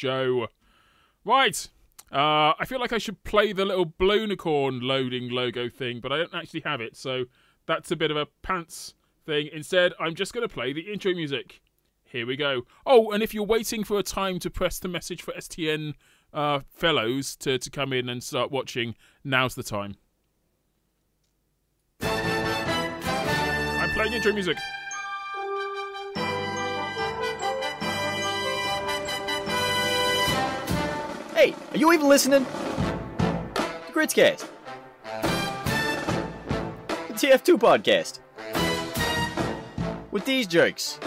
show. Right. I feel like I should play the little Blonicorn loading logo thing, but I don't actually have it, so that's a bit of a pants thing. Instead, I'm just going to play the intro music. Here we go. Oh, and if you're waiting for a time to press the message for STN fellows to come in and start watching, now's the time. I'm playing intro music. Hey, are you even listening? KritzKast. The TF2 podcast. With these jerks.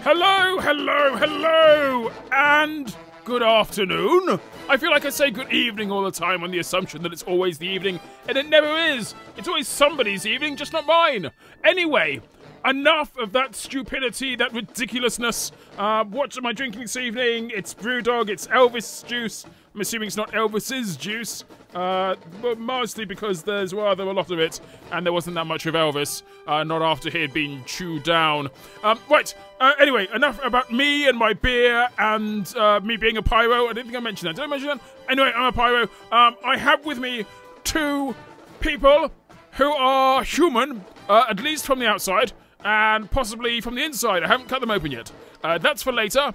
Hello, hello, hello, and good afternoon. I feel like I say good evening all the time on the assumption that it's always the evening, and it never is. It's always somebody's evening, just not mine. Anyway, enough of that stupidity, that ridiculousness. What am I drinking this evening? It's Brewdog, it's Elvis juice. I'm assuming it's not Elvis's juice, but mostly because there's rather a lot of it, and there wasn't that much of Elvis, not after he had been chewed down. Anyway, enough about me and my beer and me being a pyro. I didn't think I mentioned that. Did I mention that? Anyway, I'm a pyro. I have with me two people who are human, at least from the outside, and possibly from the inside. I haven't cut them open yet. That's for later,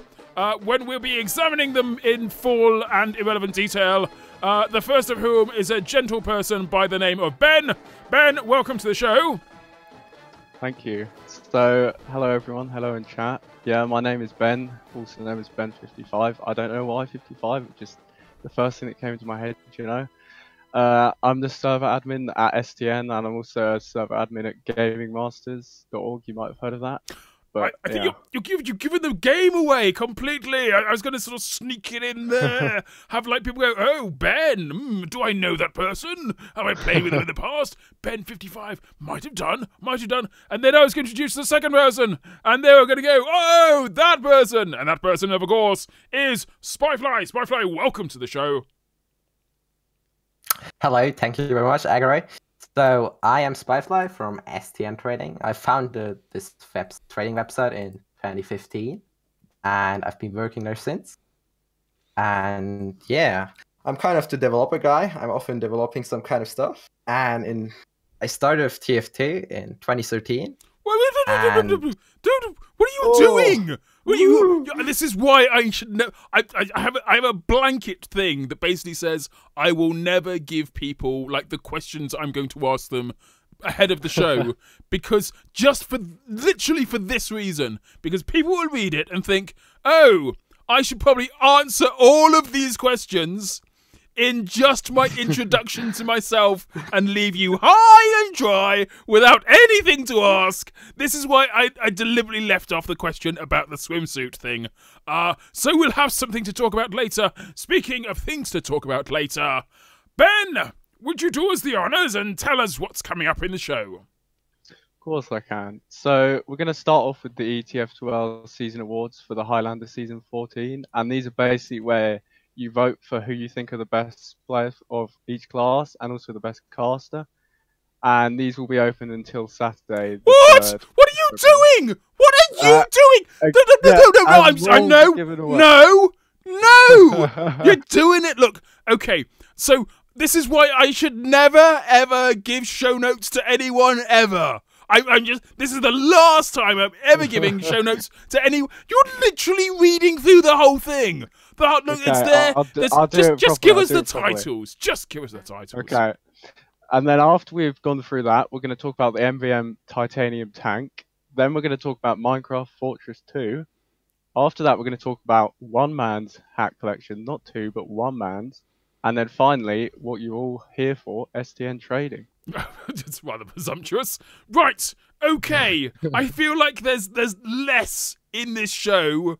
when we'll be examining them in full and irrelevant detail. The first of whom is a gentle person by the name of Ben. Ben, welcome to the show. Thank you. So, hello everyone, hello in chat. Yeah, my name is Ben, also known as Ben55. I don't know why 55, it's just the first thing that came into my head, you know. I'm the server admin at STN, and I'm also a server admin at gamingmasters.org. You might have heard of that. But I think you're giving the game away completely. I was going to sort of sneak it in there. Have like people go, oh, Ben, do I know that person? Have I played with him in the past? Ben55, might have done. And then I was going to introduce the second person. And they were going to go, oh, that person. And that person, of course, is Spyfly. Spyfly, welcome to the show. Hello, thank you very much, Agare. So, I am Spyfly from STN Trading. I founded this trading website in 2015, and I've been working there since. And yeah, I'm kind of the developer guy. I'm often developing some kind of stuff. And I started with TF2 in 2013. Dude, what are you doing? This is why I should know. I have a blanket thing that basically says I will never give people like the questions I'm going to ask them ahead of the show because literally for this reason, because people will read it and think, oh, I should probably answer all of these questions in just my introduction to myself and leave you high and dry without anything to ask. This is why I deliberately left off the question about the swimsuit thing. So we'll have something to talk about later. Speaking of things to talk about later, Ben, would you do us the honours and tell us what's coming up in the show? Of course I can. So we're going to start off with the ETF12 season awards for the Highlander season 14. And these are basically where you vote for who you think are the best players of each class and also the best caster. And these will be open until Saturday. What? What are you doing? What are you doing? No! You're doing it. Look, okay, so this is why I should never, ever give show notes to anyone ever. This is the last time I'm ever giving show notes to anyone. You're literally reading through the whole thing. It's there. Just give us the titles. Just give us the titles. Okay. And then after we've gone through that, we're going to talk about the MVM Titanium Tank. Then we're going to talk about Minecraft Fortress 2. After that, we're going to talk about one man's hack collection. Not two, but one man's. And then finally, what you're all here for, STN Trading. It's rather presumptuous. Right, okay. I feel like there's less in this show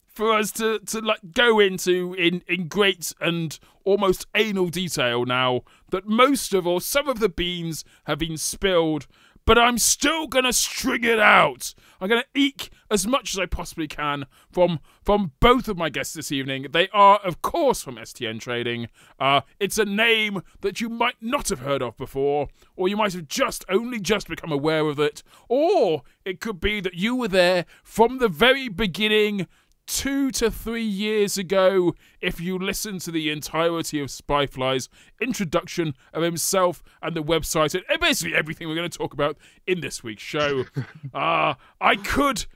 for us to like go into in great and almost anal detail now that most of or some of the beans have been spilled but I'm still going to string it out. I'm going to eke as much as I possibly can from both of my guests this evening. They are, of course, from STN Trading. It's a name that you might not have heard of before, or you might have only just become aware of it, or it could be that you were there from the very beginning 2 to 3 years ago if you listen to the entirety of Spyfly's introduction of himself and the website and basically everything we're going to talk about in this week's show. I could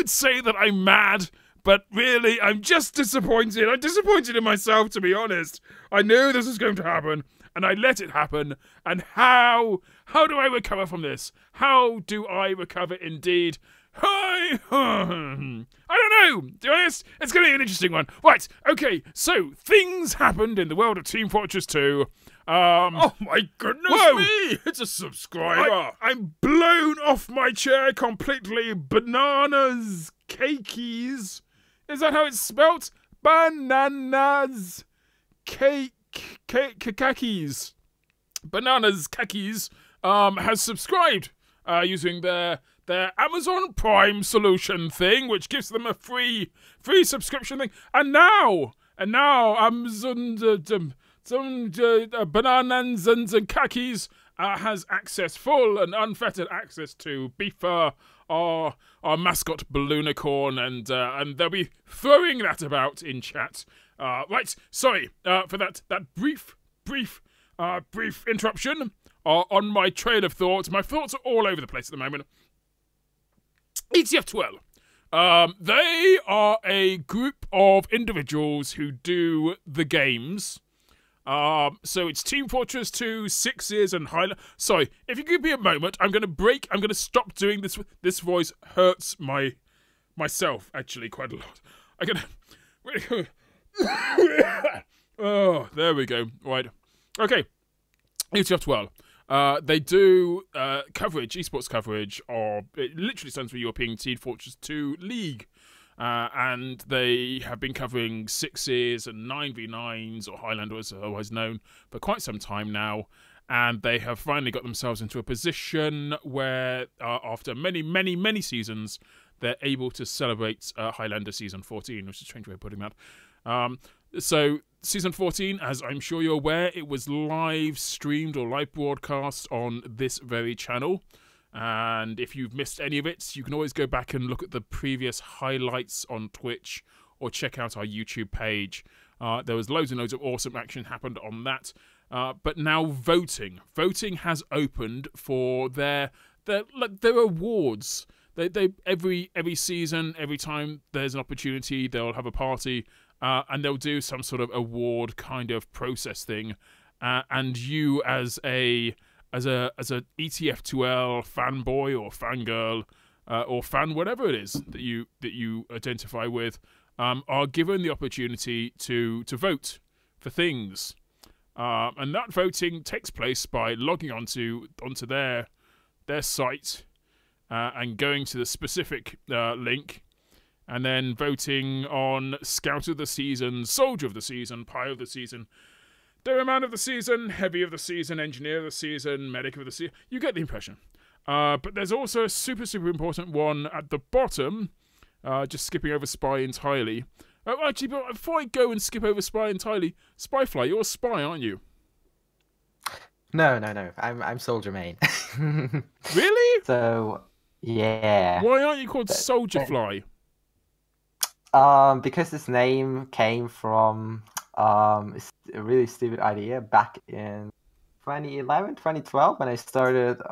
say that I'm mad, but really I'm just disappointed. I'm disappointed in myself, to be honest. I knew this was going to happen and I let it happen. And how do I recover from this? How do I recover indeed? I don't know. To be honest, it's going to be an interesting one. Right, okay, so things happened in the world of Team Fortress 2. Oh my goodness me! It's a subscriber. I'm blown off my chair completely. Bananas cakeys. Is that how it's spelt? Bananas kakis. Bananas kakis has subscribed using their Amazon Prime solution thing, which gives them a free subscription thing. And now Amazon Bananas and Kakis has full and unfettered access to Beefer, our mascot Balloonicorn, and they'll be throwing that about in chat. Right, sorry for that brief interruption on my train of thought. My thoughts are all over the place at the moment. ETF12. They are a group of individuals who do the games. So it's Team Fortress 2, 6 Years, and Highland. Sorry, if you give me a moment, I'm going to break. I'm going to stop doing this. This voice hurts myself actually quite a lot. I'm going to. Oh, there we go. Right. Okay. ETF12. They do coverage, esports coverage of, it literally stands for European Team Fortress 2 League. And they have been covering 6s and 9v9s, or Highlander as otherwise known, for quite some time now. And they have finally got themselves into a position where, after many seasons, they're able to celebrate Highlander Season 14, which is a strange way of putting that. So, Season 14, as I'm sure you're aware, it was live streamed or live broadcast on this very channel. And if you've missed any of it, you can always go back and look at the previous highlights on Twitch or check out our YouTube page. There was loads and loads of awesome action happened on that. But now voting has opened for their awards. They every season, every time there's an opportunity, they'll have a party. And they'll do some sort of award kind of process thing, and you as a ETF2L fanboy or fangirl or fan whatever it is that you identify with, are given the opportunity to vote for things, and that voting takes place by logging onto their site and going to the specific link. And then voting on Scout of the Season, Soldier of the Season, Pie of the Season, Dairyman of the Season, Heavy of the Season, Engineer of the Season, Medic of the Season. You get the impression. But there's also a super important one at the bottom, just skipping over Spy entirely. Actually, but before I go and skip over Spy entirely, Spyfly, you're a spy, aren't you? No. I'm Soldier Main. Really? So, yeah. Why aren't you called Soldier Fly? Because this name came from a really stupid idea back in 2011, 2012, when I started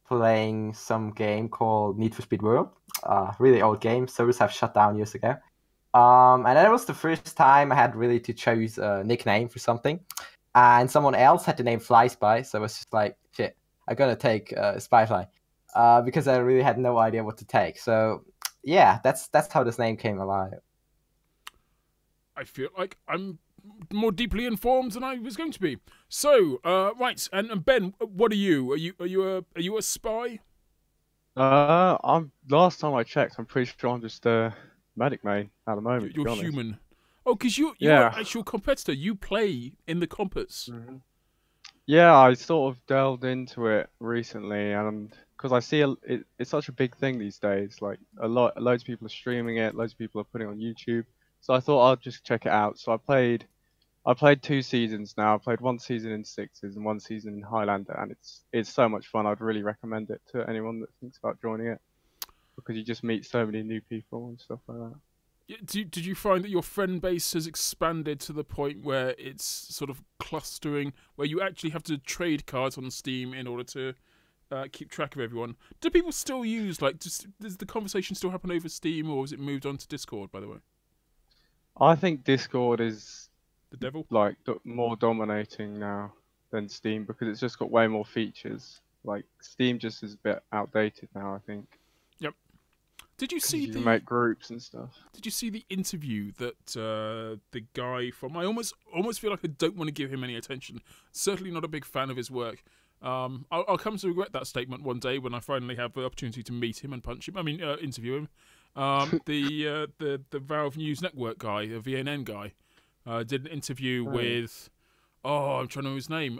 playing some game called Need for Speed World. Really old game. Servers have shut down years ago. And that was the first time I had really to choose a nickname for something. And someone else had the name Fly Spy, so I was just like, shit, I'm gonna take Spyfly. Because I really had no idea what to take. So yeah, that's how this name came alive. I feel like I'm more deeply informed than I was going to be. So, right, and Ben, what are you? Are you a spy? Last time I checked, I'm pretty sure I'm just a medic main at the moment. You're human. Oh, because you're an actual competitor. You play in the compets. Mm-hmm. Yeah, I sort of delved into it recently, and because I see it's such a big thing these days. Like loads of people are streaming it, loads of people are putting it on YouTube. So I thought I'd just check it out. So I played 2 seasons now. I played 1 season in Sixes and 1 season in Highlander, and it's so much fun. I'd really recommend it to anyone that thinks about joining it because you just meet so many new people and stuff like that. Did you find that your friend base has expanded to the point where it's sort of clustering, where you actually have to trade cards on Steam in order to keep track of everyone? Do people still use, does the conversation still happen over Steam, or has it moved on to Discord, by the way? I think Discord is The devil? like more dominating now than Steam because it's just got way more features. Like Steam just is a bit outdated now, I think. Yep. Did you see You can make groups and stuff. Did you see the interview that the guy from? I almost feel like I don't want to give him any attention. Certainly not a big fan of his work. I'll come to regret that statement one day when I finally have the opportunity to meet him and punch him. I mean, interview him. The Valve News Network guy, the VNN guy, did an interview with. Oh, I'm trying to know his name.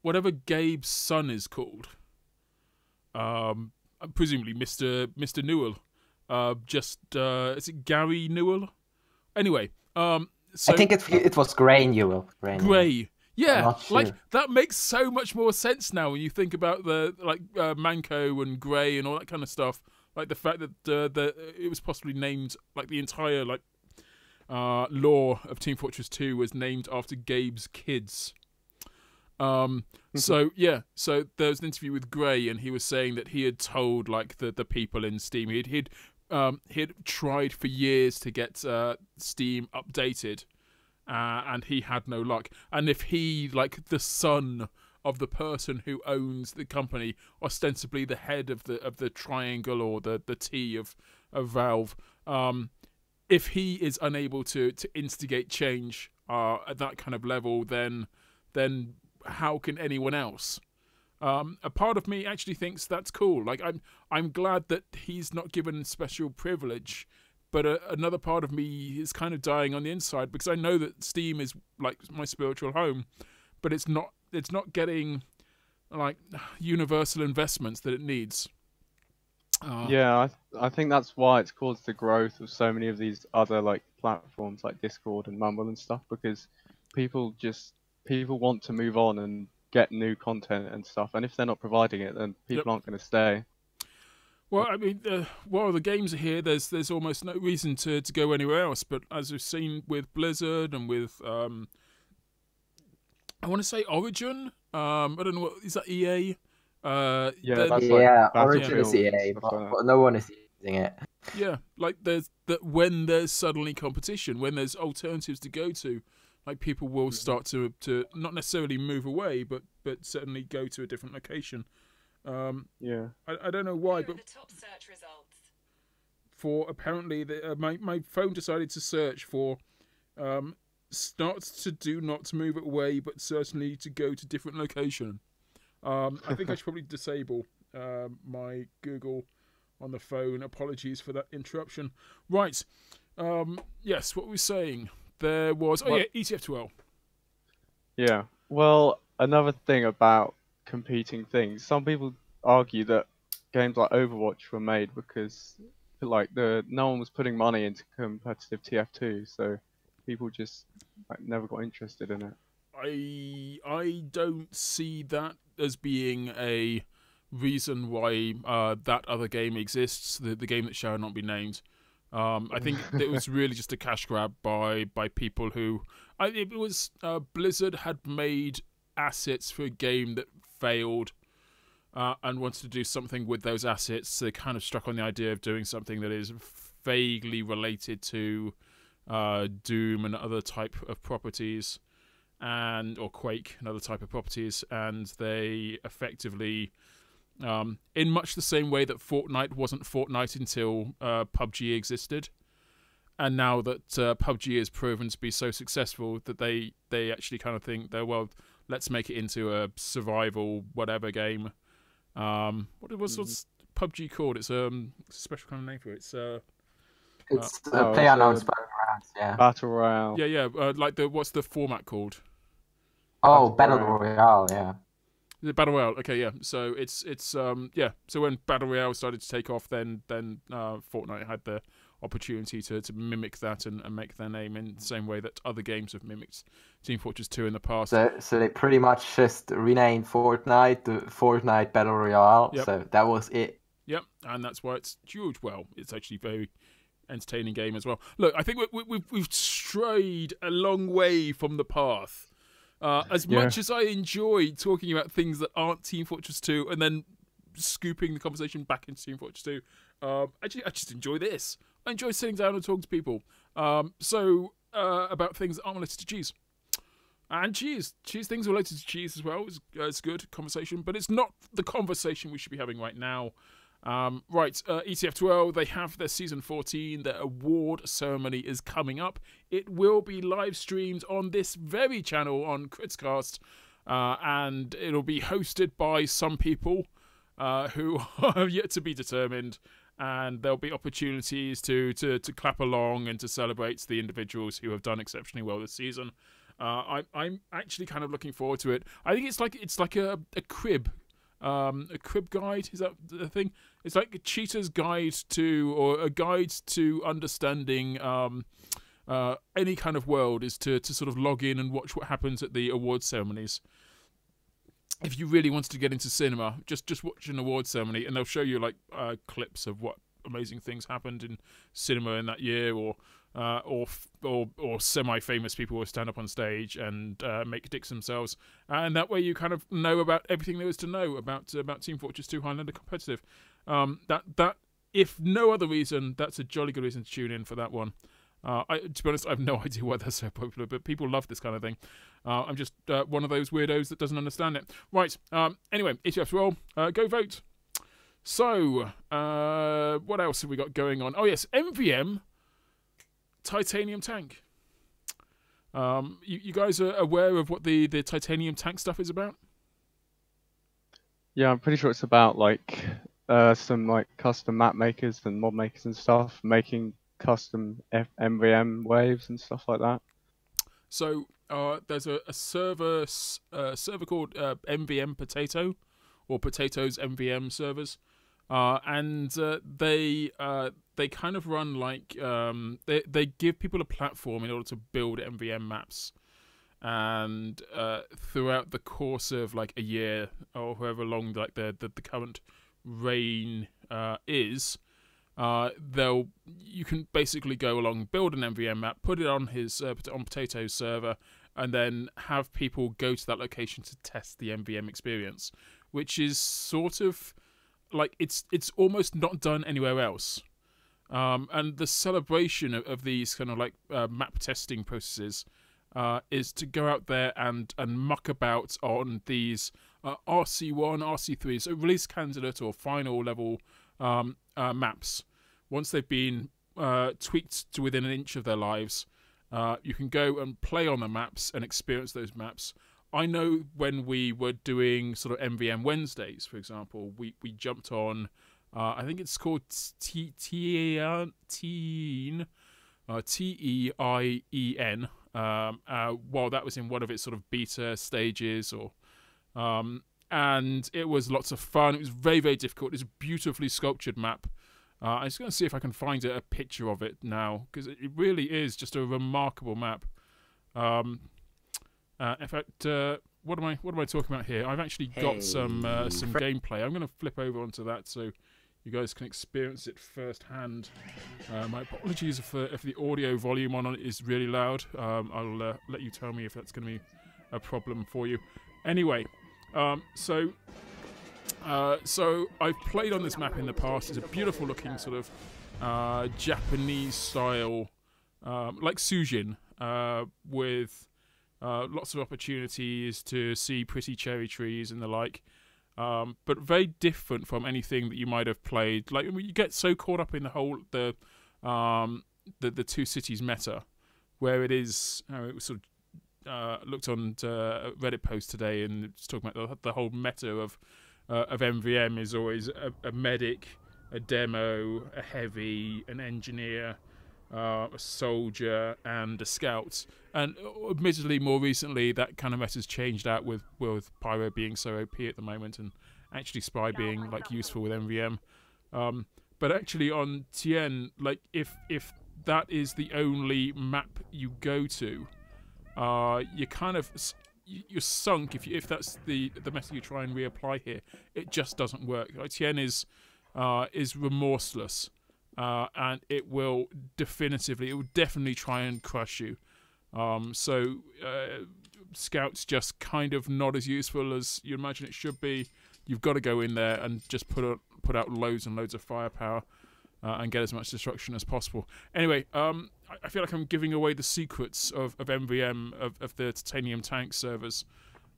Whatever Gabe's son is called. Presumably Mr. Newell. Is it Gary Newell? Anyway, so I think it was Gray Newell. Gray. Yeah, Sure. that makes so much more sense now when you think about the Manco and Gray and all that kind of stuff. Like the fact that it was possibly named, like the entire lore of Team Fortress 2 was named after Gabe's kids. So there was an interview with Gray, and he was saying that he had told the people in Steam he'd tried for years to get Steam updated, and he had no luck. And if he, like the son of the person who owns the company, ostensibly the head of the triangle or the T of Valve, if he is unable to instigate change at that kind of level, then how can anyone else? A part of me actually thinks that's cool. Like I'm glad that he's not given special privilege, but another part of me is kind of dying on the inside because I know that Steam is like my spiritual home, but it's not getting like universal investments that it needs. Yeah, I think that's why it's caused the growth of so many of these other like platforms like Discord and Mumble and stuff because people want to move on and get new content and stuff, and if they're not providing it, then people aren't going to stay. Well, I mean, while the games are here, there's almost no reason to go anywhere else. But as we've seen with Blizzard and with I want to say Origin. I don't know what is that EA. Origin is EA, but no one is using it. Yeah, like when there's suddenly competition, when there's alternatives to go to. Like people will start to not necessarily move away, but certainly go to a different location. I don't know why, but the top search results. For apparently my phone decided to search for starts to do not move away, but certainly to go to different location. I think I should probably disable my Google on the phone. Apologies for that interruption. Right. Yes, what were we saying? There was ETF2L. Yeah. Well, another thing about competing things, some people argue that games like Overwatch were made because no one was putting money into competitive TF2, so people just never got interested in it. I don't see that as being a reason why that other game exists, the game that shall not be named. I think it was really just a cash grab by people who... it was Blizzard had made assets for a game that failed and wanted to do something with those assets. So they kind of struck on the idea of doing something that is vaguely related to Doom and other type of properties, or Quake and other type of properties, and they effectively... in much the same way that Fortnite wasn't Fortnite until PUBG existed, and now that PUBG has proven to be so successful that they actually kind of think that, well, let's make it into a survival whatever game. What's PUBG called? It's a special kind of name for it. It's PlayerUnknown's Battlegrounds, yeah. Battle Royale. Yeah. What's the format called? Oh, Battle Royale. Royale, yeah. Is it Battle Royale? Okay, yeah. So it's yeah. So when Battle Royale started to take off, then Fortnite had the opportunity to mimic that and make their name in the same way that other games have mimicked Team Fortress 2 in the past. So they pretty much just renamed Fortnite to Fortnite Battle Royale. Yep. So that was it. Yep, and that's why it's huge. Well, it's actually very entertaining game as well. Look, I think we've strayed a long way from the path. As much as I enjoy talking about things that aren't Team Fortress 2 and then scooping the conversation back into Team Fortress 2, I just enjoy this. I enjoy sitting down and talking to people. About things that aren't related to cheese. And cheese. Cheese things related to cheese as well. It's good conversation, but it's not the conversation we should be having right now. ETF12, they have their Season 14. Their award ceremony is coming up. It will be live streamed on this very channel on KritzKast, and it'll be hosted by some people who are yet to be determined, and there'll be opportunities to clap along and to celebrate the individuals who have done exceptionally well this season. I'm actually kind of looking forward to it. I think it's like a crib. A crib guide, is that the thing? It's like a cheater's guide to, or a guide to understanding any kind of world, is to sort of log in and watch what happens at the award ceremonies. If you really wanted to get into cinema, just watch an award ceremony, and they'll show you like clips of what amazing things happened in cinema in that year, or semi-famous people will stand up on stage and make dicks themselves, and that way you kind of know about everything there is to know about Team Fortress 2 Highlander Competitive. That if no other reason, that's a jolly good reason to tune in for that one. To be honest, I have no idea why they're so popular, but people love this kind of thing. I'm just one of those weirdos that doesn't understand it. Right. Anyway, ETFs roll. Go vote. So, what else have we got going on? Oh yes, MVM. Titanium tank. You guys are aware of what the titanium tank stuff is about? Yeah, I'm pretty sure it's about like some like custom map makers and mod makers and stuff making custom MVM waves and stuff like that. So there's a server called MVM Potato, or Potatoes MVM servers, and they kind of run like they give people a platform in order to build MVM maps, and throughout the course of like a year or however long like the current reign is, you can basically go along, build an MVM map, put it on on Potato's server, and then have people go to that location to test the MVM experience, which is sort of like it's almost not done anywhere else. And the celebration of these kind of like map testing processes is to go out there and muck about on these RC1, RC3, so release candidate or final level maps. Once they've been tweaked to within an inch of their lives, you can go and play on the maps and experience those maps. I know when we were doing sort of MVM Wednesdays, for example, we jumped on, I think it's called Teien, T-E-I-E-N, while that was in one of its sort of beta stages, and it was lots of fun. It was very, very difficult. It's a beautifully sculptured map. I'm just going to see if I can find a picture of it now, because it really is just a remarkable map. In fact, what am I talking about here? I've actually got some gameplay. I'm going to flip over onto that so you guys can experience it firsthand. My apologies if the audio volume on it is really loud. I'll let you tell me if that's going to be a problem for you. Anyway, so I've played on this map in the past. It's a beautiful looking sort of Japanese style, like Sujin, with lots of opportunities to see pretty cherry trees and the like, but very different from anything that you might have played. Like, you get so caught up in the whole the two cities meta, where it is. It was sort of looked on a Reddit post today, and it's talking about the whole meta of MVM is always a medic, a demo, a heavy, an engineer, a soldier, and a scout. And admittedly, more recently, that kind of meta's changed out with Pyro being so OP at the moment, and actually Spy being like useful with MVM. But actually on TN, like if that is the only map you go to, you kind of you're sunk if that's the method you try and reapply here. It just doesn't work. TN is remorseless, and it will definitely try and crush you. So Scout's just kind of not as useful as you imagine it should be. You've got to go in there and just put out loads and loads of firepower and get as much destruction as possible. Anyway, I feel like I'm giving away the secrets of MVM, of the titanium tank servers.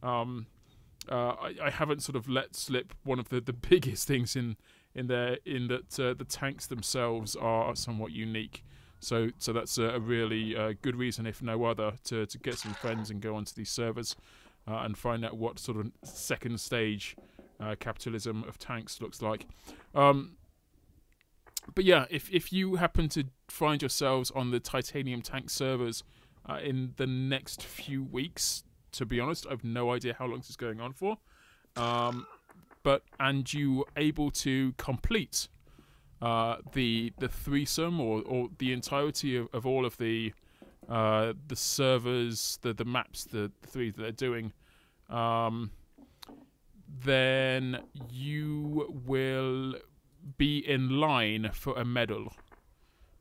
I haven't sort of let slip one of the biggest things in there, in that the tanks themselves are somewhat unique. So that's a really good reason, if no other, to get some friends and go onto these servers and find out what sort of second stage capitalism of tanks looks like. But yeah, if you happen to find yourselves on the titanium tank servers in the next few weeks, to be honest, I've no idea how long this is going on for, and you able to complete the threesome or the entirety of all of the servers, the maps, the three that they're doing, then you will be in line for a medal.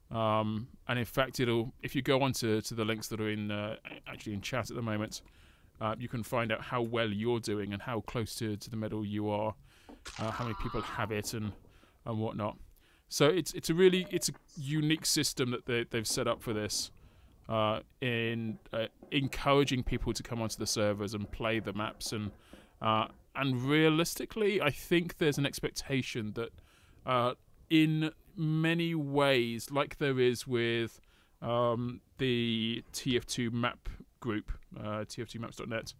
And in fact, if you go onto the links that are actually in chat at the moment, you can find out how well you're doing and how close to the medal you are, how many people have it and whatnot. So it's a unique system that they've set up for this, in encouraging people to come onto the servers and play the maps, and realistically, I think there's an expectation that in many ways, like there is with the TF2 map group, tf2maps.net,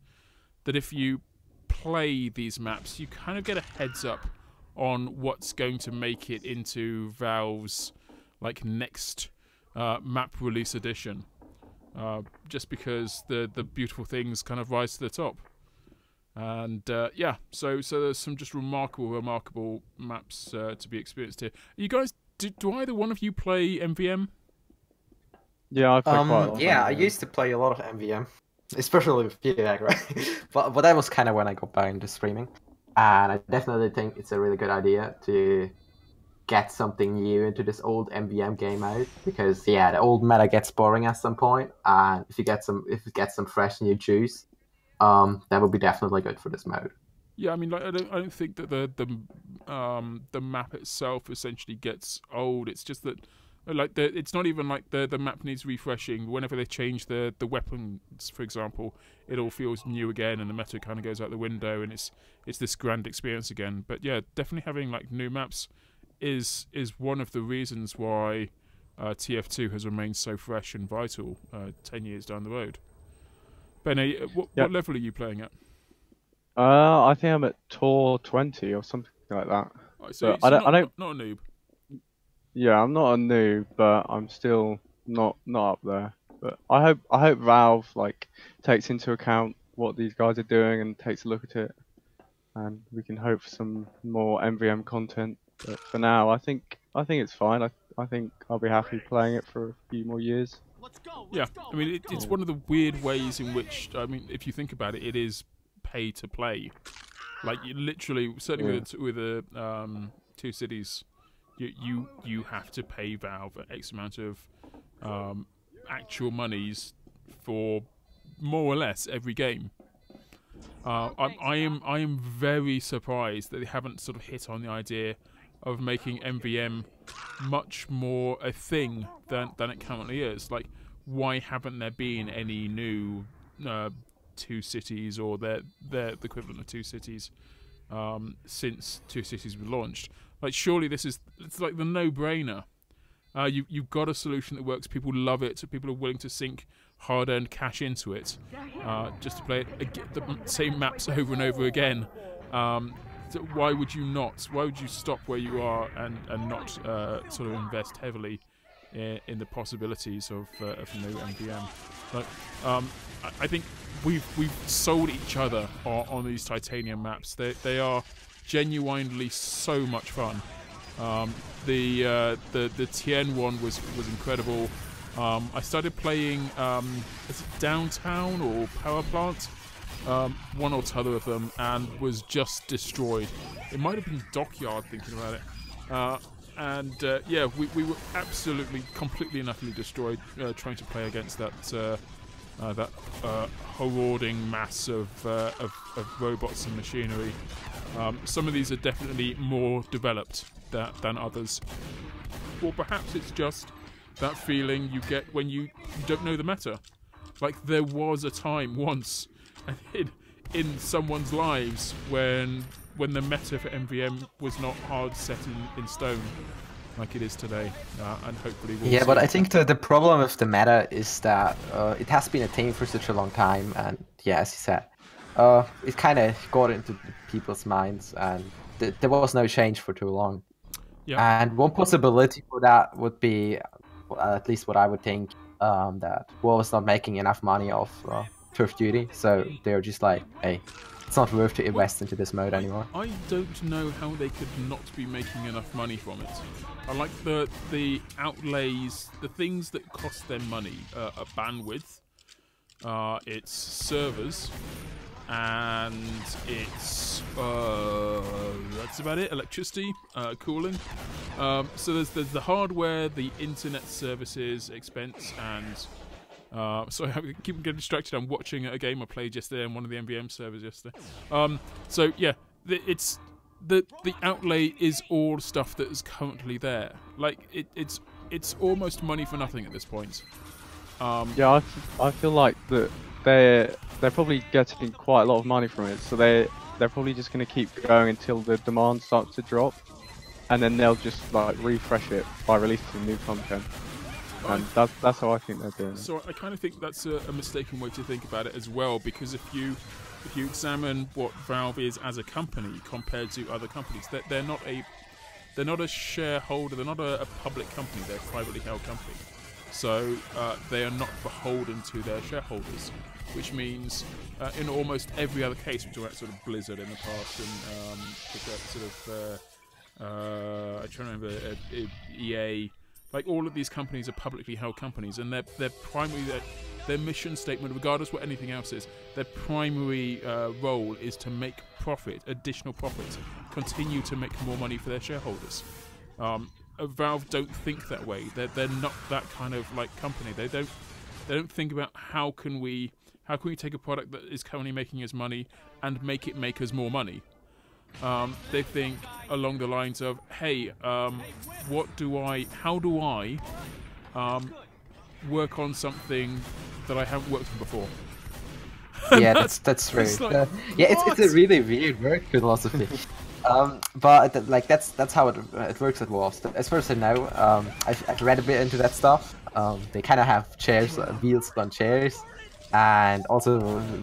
that if you play these maps, you kind of get a heads up on what's going to make it into Valve's like next map release edition, just because the beautiful things kind of rise to the top. And yeah, so there's some just remarkable maps to be experienced here. You guys, do either one of you play MVM? Yeah, I play quite a lot. Yeah, I used to play a lot of MVM, especially with PDAG, right? but that was kind of when I got back into streaming, and I definitely think it's a really good idea to get something new into this old MVM game mode, because yeah, the old meta gets boring at some point, and if you get some fresh new juice, that would be definitely good for this mode. Yeah, I mean, like, I don't think that the map itself essentially gets old. It's just that, like, it's not even like the map needs refreshing. Whenever they change the weapons, for example, it all feels new again, and the meta kind of goes out the window, and it's this grand experience again. But yeah, definitely having like new maps is one of the reasons why TF2 has remained so fresh and vital 10 years down the road. Benny, what level are you playing at? I think I'm at Tour 20 or something like that. So I don't. Not a noob. Yeah, I'm not a noob, but I'm still not up there. But I hope Valve like takes into account what these guys are doing and takes a look at it, and we can hope for some more MVM content. But for now, I think it's fine. I think I'll be happy playing it for a few more years. Yeah, I mean, it's one of the weird ways in which, I mean, if you think about it, it is pay to play. Like, you literally, certainly with the two cities, you have to pay Valve X amount of actual monies for more or less every game. I am very surprised that they haven't sort of hit on the idea of making MVM much more a thing than it currently is. Like, why haven't there been any new Two Cities or the equivalent of Two Cities since Two Cities was launched? Like, surely it's like the no-brainer. You've got a solution that works. People love it. People are willing to sink hard-earned cash into it just to play it, the same maps over and over again. So why would you not? Why would you stop where you are and not sort of invest heavily in the possibilities of new MVM. But I think we've sold each other on these titanium maps. They are genuinely so much fun. The TN one was incredible. I started playing is it Downtown or Power Plant, one or t'other of them, and was just destroyed. It might have been Dockyard, thinking about it. Yeah, we were absolutely, completely and utterly destroyed trying to play against that marauding mass of robots and machinery. Some of these are definitely more developed than others, or perhaps it's just that feeling you get when you don't know the meta. Like, there was a time once in someone's lives when the meta for MVM was not hard set in stone like it is today, and hopefully we'll see. But I think the problem with the meta is that it has been a thing for such a long time, and yeah, as you said, it kind of got into people's minds, and there was no change for too long. Yeah. And one possibility for that would be, at least what I would think, that WoW is not making enough money off Turf Duty, so they're just like, hey, it's not worth to invest into this mode anymore. I don't know how they could not be making enough money from it. I like the outlays, the things that cost them money, are bandwidth, it's servers, and it's that's about it. Electricity, cooling. So there's the hardware, the internet services expense, and sorry, I keep getting distracted. I'm watching a game I played yesterday on one of the MVM servers yesterday. So yeah, it's the outlay is all stuff that is currently there. Like it's almost money for nothing at this point. Yeah, I feel like that they're probably getting quite a lot of money from it, so they're probably just going to keep going until the demand starts to drop, and then they'll just like refresh it by releasing new content. And that's how I think they're doing it. So I kind of think that's a mistaken way to think about it as well, because if you examine what Valve is as a company compared to other companies, they're not a shareholder, they're not a public company, they're a privately held company. So they are not beholden to their shareholders, which means in almost every other case, we talked about sort of Blizzard in the past, and I'm trying to remember, EA. Like, all of these companies are publicly held companies, and their primary their mission statement, regardless what anything else is, their primary role is to make profit, additional profit, continue to make more money for their shareholders. Valve don't think that way. They're not that kind of like company. They don't think about how can we take a product that is currently making us money and make it make us more money. They think along the lines of, hey, how do I work on something that I haven't worked on before? Yeah, that's true. Like, it's a really weird work philosophy. But like that's how it works at WoW. As far as I know, I've read a bit into that stuff. They kind of have wheels on chairs, and also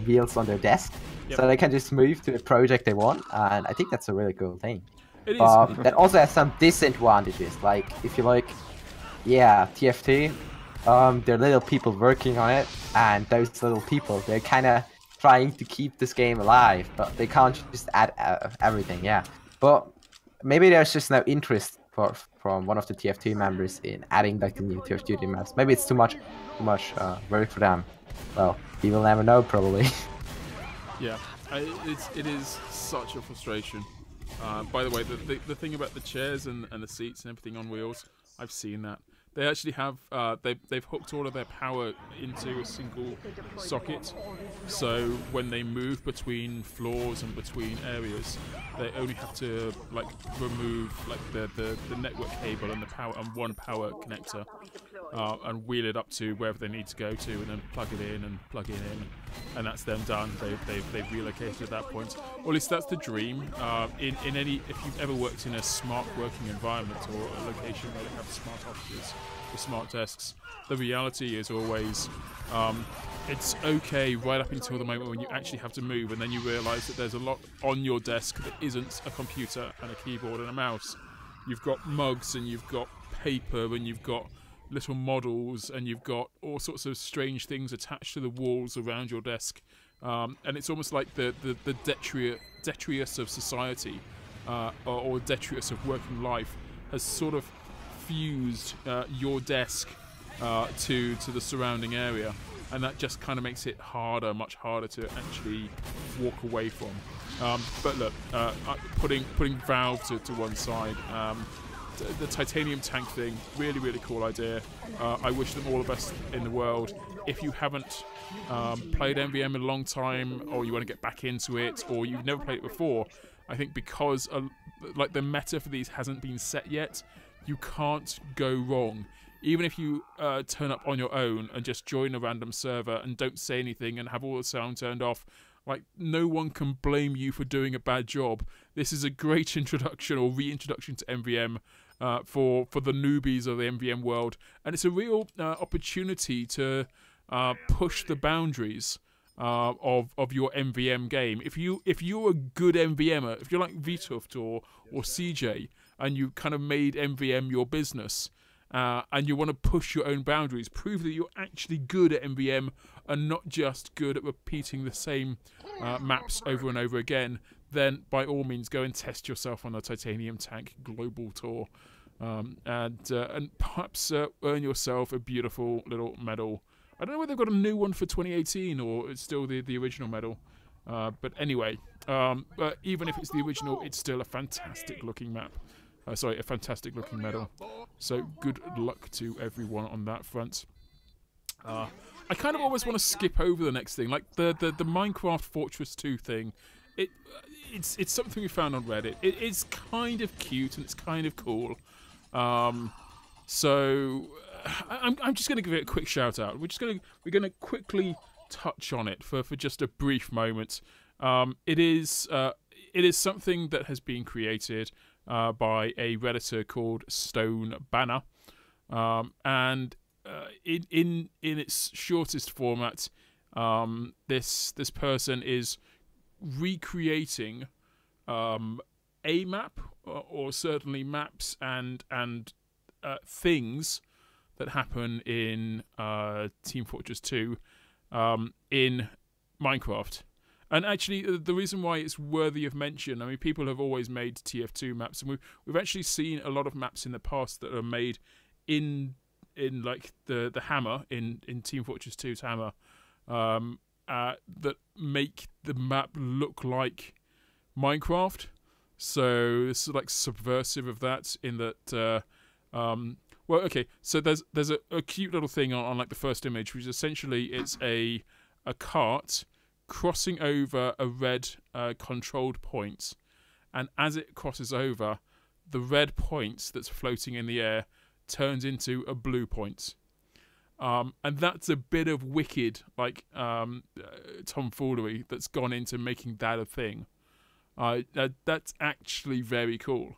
wheels on their desk, so they can just move to the project they want. And I think that's a really cool thing. It is. That also has some disadvantages. Like if you like, yeah, TFT, there are little people working on it, and those little people, they're kind of trying to keep this game alive, but they can't just add everything. Yeah, but maybe there's just no interest from one of the TFT members in adding like the new Turf Duty maps. Maybe it's too much work for them. Well, we will never know, probably. Yeah, it is such a frustration. By the way, the thing about the chairs and the seats and everything on wheels, I've seen that. They actually have they've hooked all of their power into a single socket, so when they move between floors and between areas, they only have to like remove like the network cable and the power and one power connector, and wheel it up to wherever they need to go to, and then plug it in and plug it in, and that's them done. They've relocated at that point. Or at least that's the dream. In any, if you've ever worked in a smart working environment or a location where they have smart offices with smart desks, the reality is always it's okay right up until the moment when you actually have to move, and then you realise that there's a lot on your desk that isn't a computer and a keyboard and a mouse. You've got mugs, and you've got paper, and you've got little models, and you've got all sorts of strange things attached to the walls around your desk. And it's almost like the detritus of society, or detritus of working life, has sort of fused your desk to the surrounding area, and that just kind of makes it much harder to actually walk away from. But look, putting Valve to one side, the titanium tank thing, really, really cool idea. I wish them all the best in the world. If you haven't played MVM in a long time, or you want to get back into it, or you've never played it before, I think because like the meta for these hasn't been set yet, you can't go wrong. Even if you turn up on your own and just join a random server and don't say anything and have all the sound turned off, like, no one can blame you for doing a bad job. This is a great introduction or reintroduction to MVM for the newbies of the MVM world, and it's a real opportunity to push the boundaries of your MVM game. If you're a good MVMer, if you're like Vituft or CJ, and you kind of made MVM your business, and you want to push your own boundaries, prove that you're actually good at MVM and not just good at repeating the same maps over and over again, then by all means go and test yourself on the Titanium Tank Global Tour, and perhaps earn yourself a beautiful little medal. I don't know whether they've got a new one for 2018 or it's still the original medal. But anyway, but even if it's the original, it's still a fantastic looking map. Sorry, a fantastic looking medal. So good luck to everyone on that front. I kind of always want to skip over the next thing, like the Minecraft Fortress 2 thing. It's something we found on Reddit. It's kind of cute and it's kind of cool. So I'm just going to give it a quick shout out. We're going to quickly touch on it for just a brief moment. It is something that has been created by a Redditor called Stone Banner, and in its shortest format, this person is recreating a map, or certainly maps and things that happen in Team Fortress 2 in Minecraft. And actually, the reason why it's worthy of mention, I mean, people have always made TF2 maps, and we've actually seen a lot of maps in the past that are made in like the hammer in Team Fortress 2's hammer, that make the map look like Minecraft. So this is like subversive of that, in that well, okay, so there's a cute little thing on like the first image, which essentially it's a cart crossing over a red controlled point, and as it crosses over, the red point that's floating in the air turns into a blue point. And that's a bit of wicked, like, tomfoolery that's gone into making that a thing. That's actually very cool.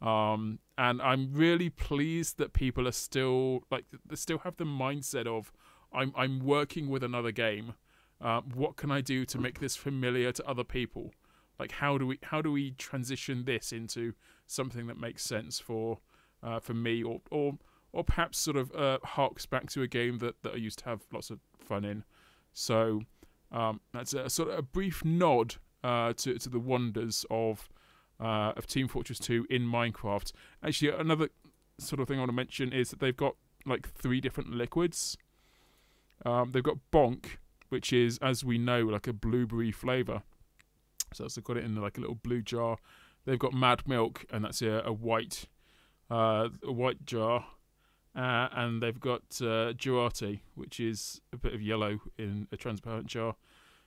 And I'm really pleased that people are still, like, they still have the mindset of, I'm working with another game. What can I do to make this familiar to other people? Like, how do we transition this into something that makes sense for me, or perhaps sort of harks back to a game that I used to have lots of fun in. So that's a sort of a brief nod to the wonders of Team Fortress 2 in Minecraft. Actually, another sort of thing I want to mention is that they've got like 3 different liquids. They've got Bonk, which is, as we know, like a blueberry flavour. So they've got it in like a little blue jar. They've got Mad Milk, and that's a white jar. And they've got Girardi, which is a bit of yellow in a transparent jar.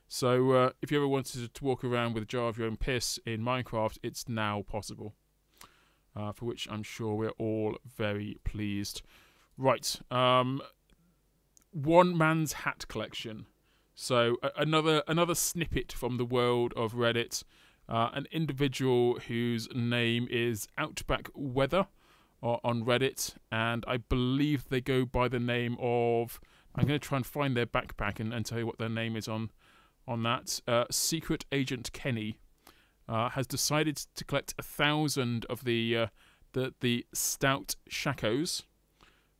So if you ever wanted to walk around with a jar of your own piss in Minecraft, it's now possible. For which I'm sure we're all very pleased. Right. One man's hat collection. So another snippet from the world of Reddit. An individual whose name is Outback Weather on Reddit, and I believe they go by the name of, I'm going to try and find their backpack and tell you what their name is on that. Secret Agent Kenny has decided to collect 1,000 of the stout shakos,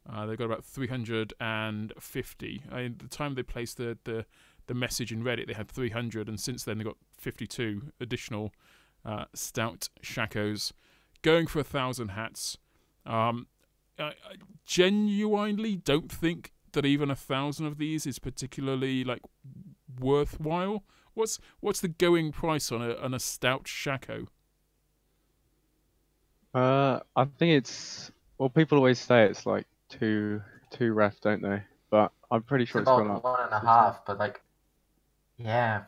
They've got about 350. At the time they placed the message in Reddit, they had 300, and since then they've got 52 additional stout shakos, going for 1,000 hats. I genuinely don't think that even 1,000 of these is particularly like worthwhile. What's the going price on a stout shako? I think it's, well, people always say it's like two ref, don't they? But I'm pretty sure it's about gone up. 1.5, but like, yeah.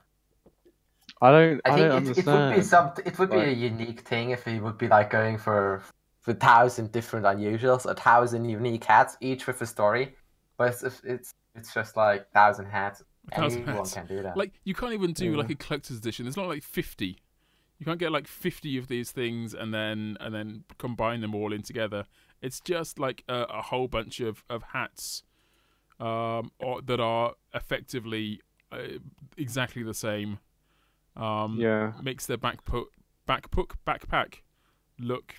I don't I think understand. it would be a Like, unique thing if we would be like going for 1,000 different unusuals, 1,000 unique hats, each with a story. But it's just like 1,000 hats. 1,000 Anyone hats. can do that. Like you can't even do Yeah. like a collector's edition. There's not like 50. You can't get like 50 of these things and then combine them all in together. It's just like a whole bunch of hats that are effectively exactly the same. yeah. Makes their backpack look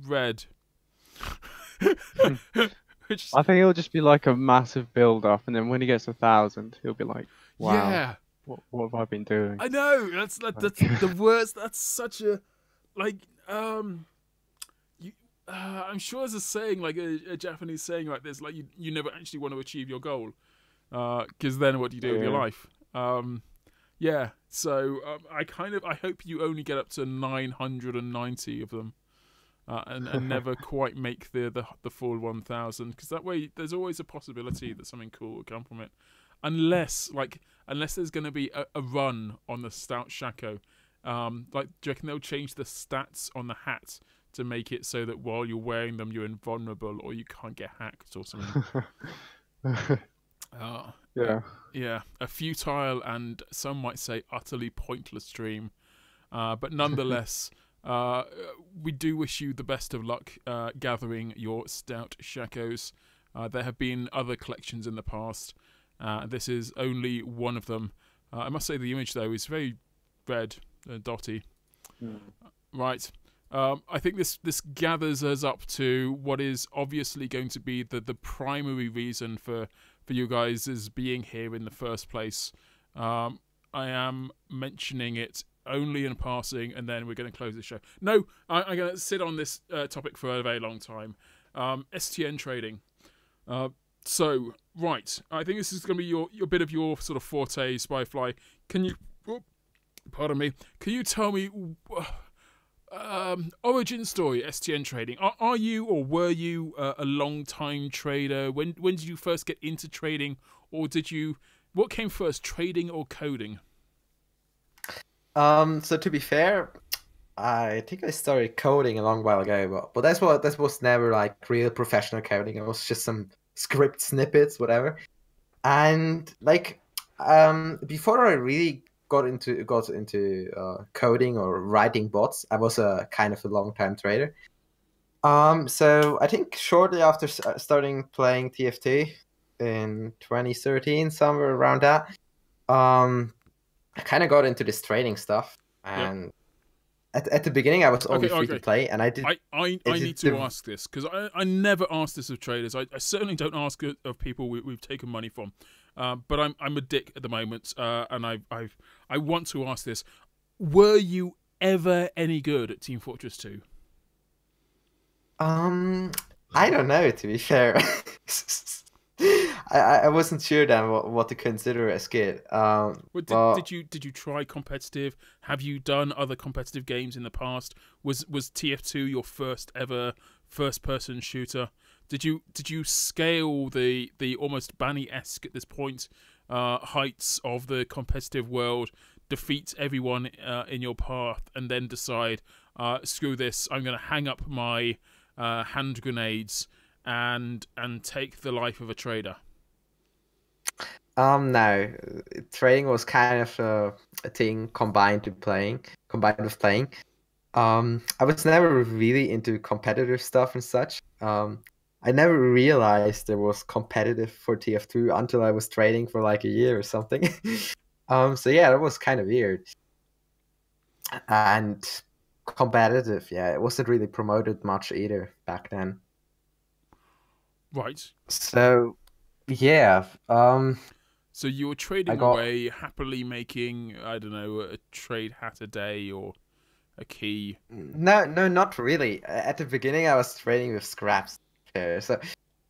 red. Which, I think it'll just be like a massive build up, and then when he gets 1,000, he'll be like, "Wow, yeah, what have I been doing?" I know. That's the worst. That's such a like. You, I'm sure there's a saying, like a Japanese saying like this, like you never actually want to achieve your goal, because then what do you do with your Yeah. life? Yeah. So I hope you only get up to 990 of them. And never quite make the full 1,000, because that way there's always a possibility that something cool will come from it, unless there's going to be a run on the stout shako. Like, do you reckon they'll change the stats on the hat to make it so that while you're wearing them you're invulnerable or you can't get hacked or something? Yeah. Yeah, a futile and some might say utterly pointless dream, but nonetheless. We do wish you the best of luck gathering your stout shakos. There have been other collections in the past. This is only one of them. I must say the image, though, is very red and dotty. Right. I think this gathers us up to what is obviously going to be the primary reason for you guys is being here in the first place. I am mentioning it only in passing, and then we're going to close the show. No, I'm going to sit on this topic for a very long time. STN Trading. So, right, I think this is going to be your bit of your sort of forte, Spyfly. Can you, pardon me, can you tell me origin story, STN Trading? Are you or were you a long-time trader? When did you first get into trading, or what came first, trading or coding? So to be fair, I think I started coding a long while ago, but that was never like real professional coding. It was just some script snippets, whatever. And like, before I really got into coding or writing bots, I was a kind of a long time trader. So I think shortly after starting playing TFT in 2013, somewhere around that, I kind of got into this trading stuff, and at the beginning I was only free to play, and I did. I need to ask this, because I never ask this of traders. I certainly don't ask it of people we've taken money from, but I'm a dick at the moment, and I want to ask this: were you ever any good at Team Fortress 2? I don't know, to be fair. I wasn't sure then what to consider as good. Did you try competitive? Have you done other competitive games in the past? Was TF2 your first ever first person shooter? Did you scale the almost Banny-esque at this point heights of the competitive world, defeat everyone in your path, and then decide, screw this, I'm going to hang up my hand grenades and take the life of a trader? No, trading was kind of a thing combined with playing. I was never really into competitive stuff and such. I never realized there was competitive for TF2 until I was trading for like a year or something. So yeah, that was kind of weird. And competitive, yeah, it wasn't really promoted much either back then. Right. So yeah, So you were I trading got away, happily making, I don't know, a trade hat a day or a key. no, not really. At the beginning, I was trading with scraps. Okay, so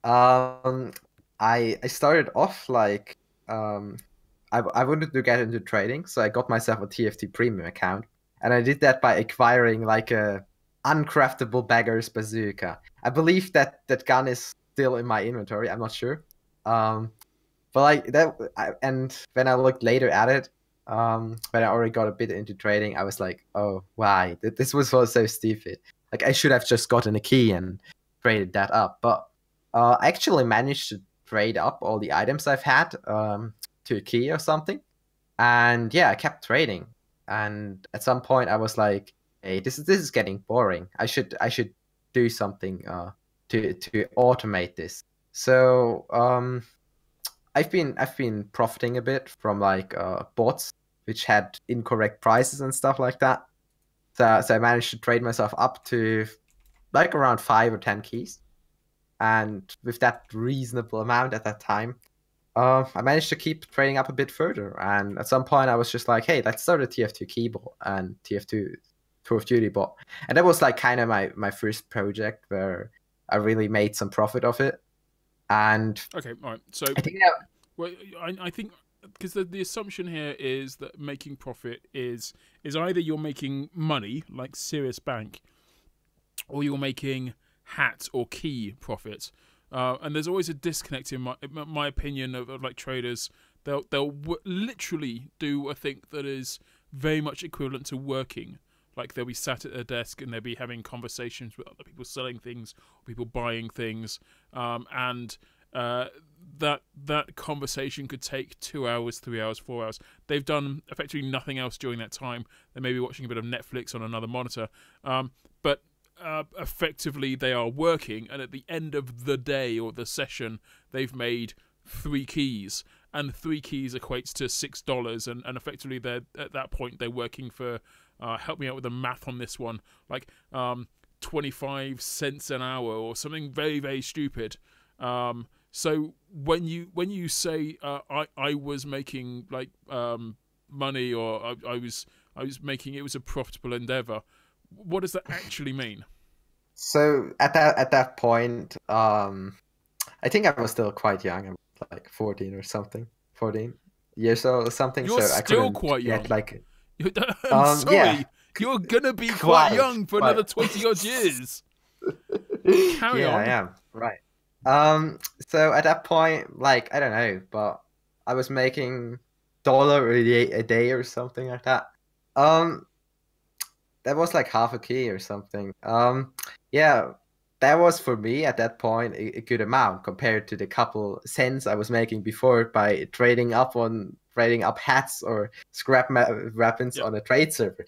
um, I started off like I wanted to get into trading, so I got myself a TFT premium account, and I did that by acquiring like a uncraftable beggar's bazooka. I believe that that gun is still in my inventory. I'm not sure. Um, but like that, and when I looked later at it, when I already got a bit into trading, I was like, oh, why? This was so stupid. Like I should have just gotten a key and traded that up. But I actually managed to trade up all the items I've had to a key or something. And yeah, I kept trading. And at some point, I was like, hey, this is getting boring. I should do something to automate this. So I've been profiting a bit from like bots which had incorrect prices and stuff like that. So I managed to trade myself up to like around 5 or 10 keys, and with that reasonable amount at that time, I managed to keep trading up a bit further. And at some point, I was just like, hey, let's start a TF2 keyboard and TF2 Tour of Duty bot, and that was like kind of my first project where I really made some profit of it. And Okay, all right. So, I think that well, I think because the assumption here is that making profit is either you're making money like serious bank, or you're making hat or key profit. And there's always a disconnect in my opinion of like traders. They'll literally do a thing that is very much equivalent to working. Like they'll be sat at their desk and they'll be having conversations with other people selling things, or people buying things, and that conversation could take 2 hours, 3 hours, 4 hours. They've done effectively nothing else during that time. They may be watching a bit of Netflix on another monitor, but effectively they are working, and at the end of the day or the session they've made 3 keys, and 3 keys equates to $6, and effectively they're at that point they're working for help me out with the math on this one, like 25 cents an hour or something very, very stupid. So when you say I was making like money, or I was making, it was a profitable endeavor, what does that actually mean? So at that point, I think I was still quite young. I was like 14 or something, 14 years old or something. You're So I still couldn't quite get young. like, I'm yeah, sorry. You're gonna be quite quite, young for quite. another 20 odd years. Carry Yeah, I on. am right. So at that point, like I don't know, but I was making dollar a day or something like that. Um, that was like half a key or something. Yeah, that was for me at that point a good amount compared to the couple cents I was making before by trading up hats or weapons Yep. on a trade server.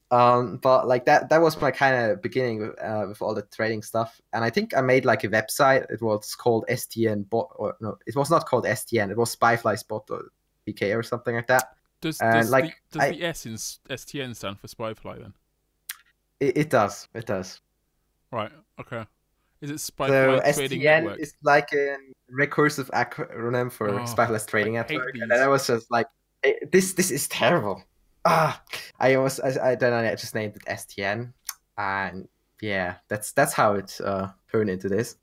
But like that was my kind of beginning with all the trading stuff. And I think I made like a website. It was called STN bot, or no, it was not called STN. It was Spyfly Spot or PK or something like that. Does And like the S in STN stand for Spyfly then? it does, it does. Right. Okay. Is it So Spyfly Trading STN Network? is like a recursive acronym for Oh, Spyfless I Trading hate Network, and then I these. was just like, this is terrible. I don't know. I just named it STN, and yeah, that's how it turned into this.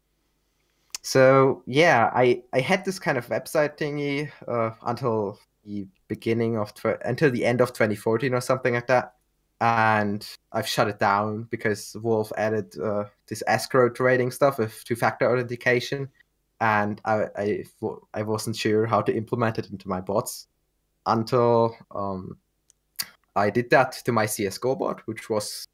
So yeah, I had this kind of website thingy until until the end of 2014 or something like that, and I've shut it down because Wolf added this escrow trading stuff with two-factor authentication, and I wasn't sure how to implement it into my bots until I did that to my CS:GO bot, which was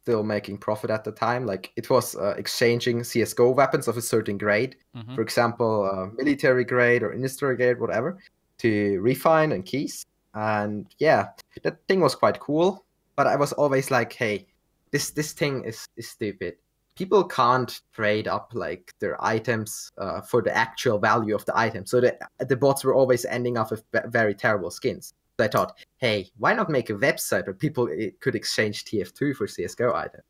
still making profit at the time. Like it was exchanging CS:GO weapons of a certain grade, Mm-hmm. for example, military grade or industrial grade, whatever, to refine and keys. And yeah, that thing was quite cool. But I was always like, hey, this thing is stupid. People can't trade up like their items for the actual value of the item. So the bots were always ending up with very terrible skins. So I thought, hey, why not make a website where people could exchange TF2 for CSGO items?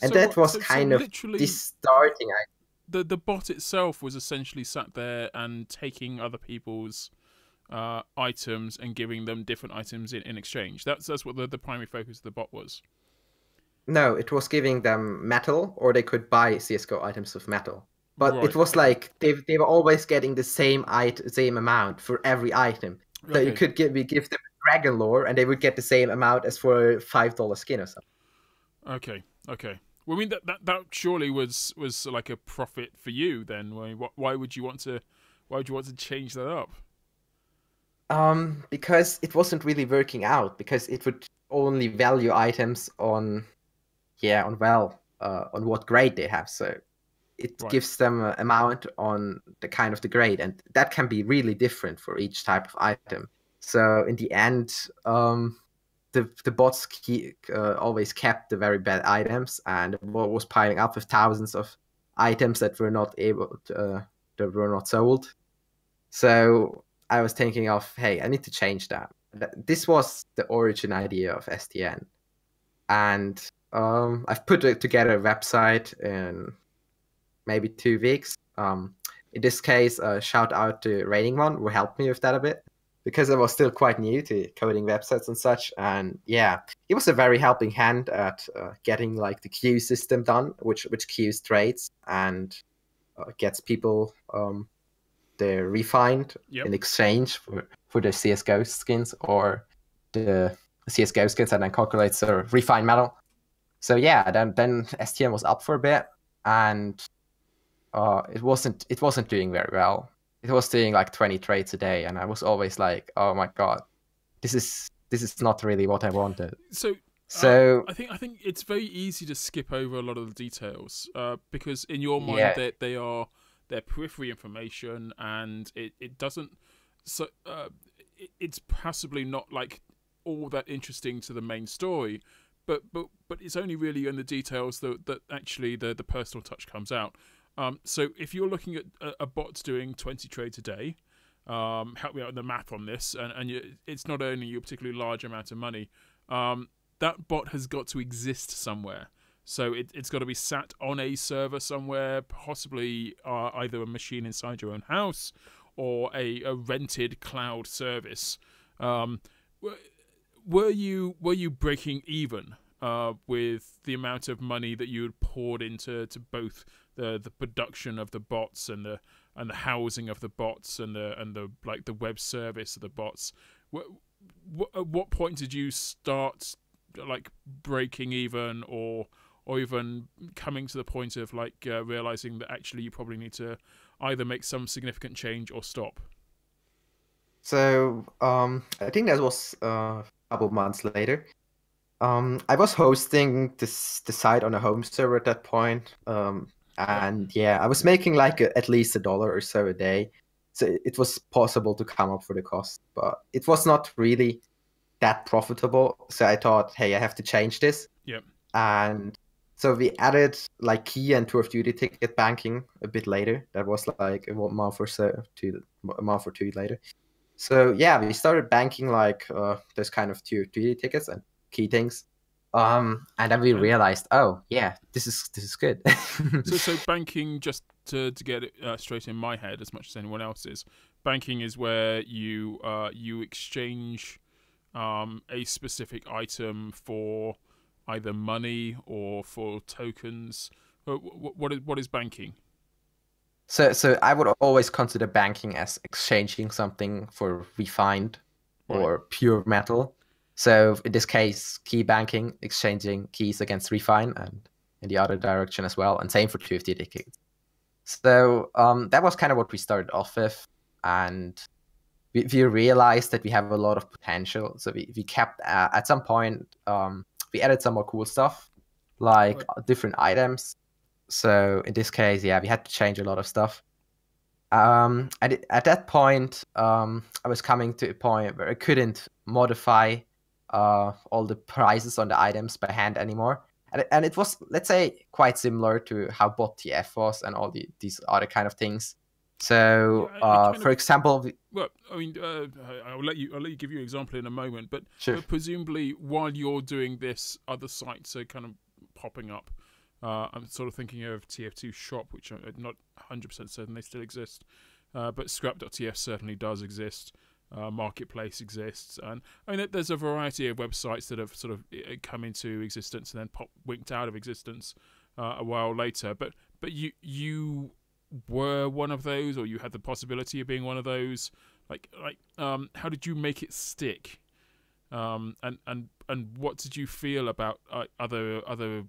And that was So kind of literally, this starting idea. the bot itself was essentially sat there and taking other people's items and giving them different items in exchange. That's what the primary focus of the bot was. No, it was giving them metal, or they could buy CS:GO items with metal. But Right, it was okay. like they were always getting the same amount for every item. So Okay. you could give them dragon lore, and they would get the same amount as for a $5 skin or something. Okay. Well, I mean that surely was like a profit for you then. Why would you want to change that up? Because it wasn't really working out, because it would only value items on what grade they have. So it Right. gives them an amount on the kind of the grade, and that can be really different for each type of item. So in the end, the bots always kept the very bad items, and the bot was piling up with thousands of items that were not that were not sold. So I was thinking of, hey, I need to change that. This was the origin idea of STN, and I've put together a website in maybe 2 weeks. In this case, shout out to Rating One, who helped me with that a bit, because I was still quite new to coding websites and such. And yeah, he was a very helping hand at getting like the queue system done, which queues trades and gets people the refined in exchange for the CS:GO skins, or the CS:GO skins, and then calculates the refined metal. So yeah, then STN was up for a bit, and it wasn't doing very well. It was doing like 20 trades a day, and I was always like, oh my god, this is not really what I wanted. So I think it's very easy to skip over a lot of the details because in your mind they're periphery information, and it doesn't. So it's possibly not like all that interesting to the main story, but it's only really in the details that actually the personal touch comes out. So if you're looking at a bot doing 20 trades a day, help me out with the math on this, and it's not earning you a particularly large amount of money. That bot has got to exist somewhere. So it's got to be sat on a server somewhere, possibly either a machine inside your own house or a rented cloud service. Were you breaking even with the amount of money that you had poured into both the production of the bots and the housing of the bots and the like the web service of the bots? At what point did you start like breaking even, or even coming to the point of like realizing that actually you probably need to either make some significant change or stop? So I think that was a couple months later. I was hosting the site on a home server at that point, and yeah, I was making like at least $1 or so a day, so it was possible to come up for the cost, but it was not really that profitable. So I thought, hey, I have to change this. Yep. And so we added like key and Tour of Duty ticket banking a bit later. That was like a month or two later. So yeah, we started banking like those kind of Tour of Duty tickets and key things. And then we realized, oh yeah, this is good. So banking, just to get it straight in my head as much as anyone else's, banking is where you exchange a specific item for either money or for tokens. What is banking? So I would always consider banking as exchanging something for refined or pure metal. So in this case, key banking, exchanging keys against refine, and in the other direction as well, and same for 250 tickets. So that was kind of what we started off with, and we realized that we have a lot of potential. So we kept at some point we added some more cool stuff, like different items. So in this case, yeah, we had to change a lot of stuff. At that point, I was coming to a point where I couldn't modify all the prices on the items by hand anymore. And it was, let's say, quite similar to how bot TF was and all these other kind of things. So, for example, well, I mean, I'll let you give you an example in a moment, but sure. But presumably while you're doing this, other sites are kind of popping up. I'm sort of thinking of TF2 Shop, which I'm not 100% certain they still exist, but scrap.tf certainly does exist. Marketplace exists, and I mean there's a variety of websites that have sort of come into existence and then winked out of existence a while later. But you were one of those, or you had the possibility of being one of those. How did you make it stick? And what did you feel about other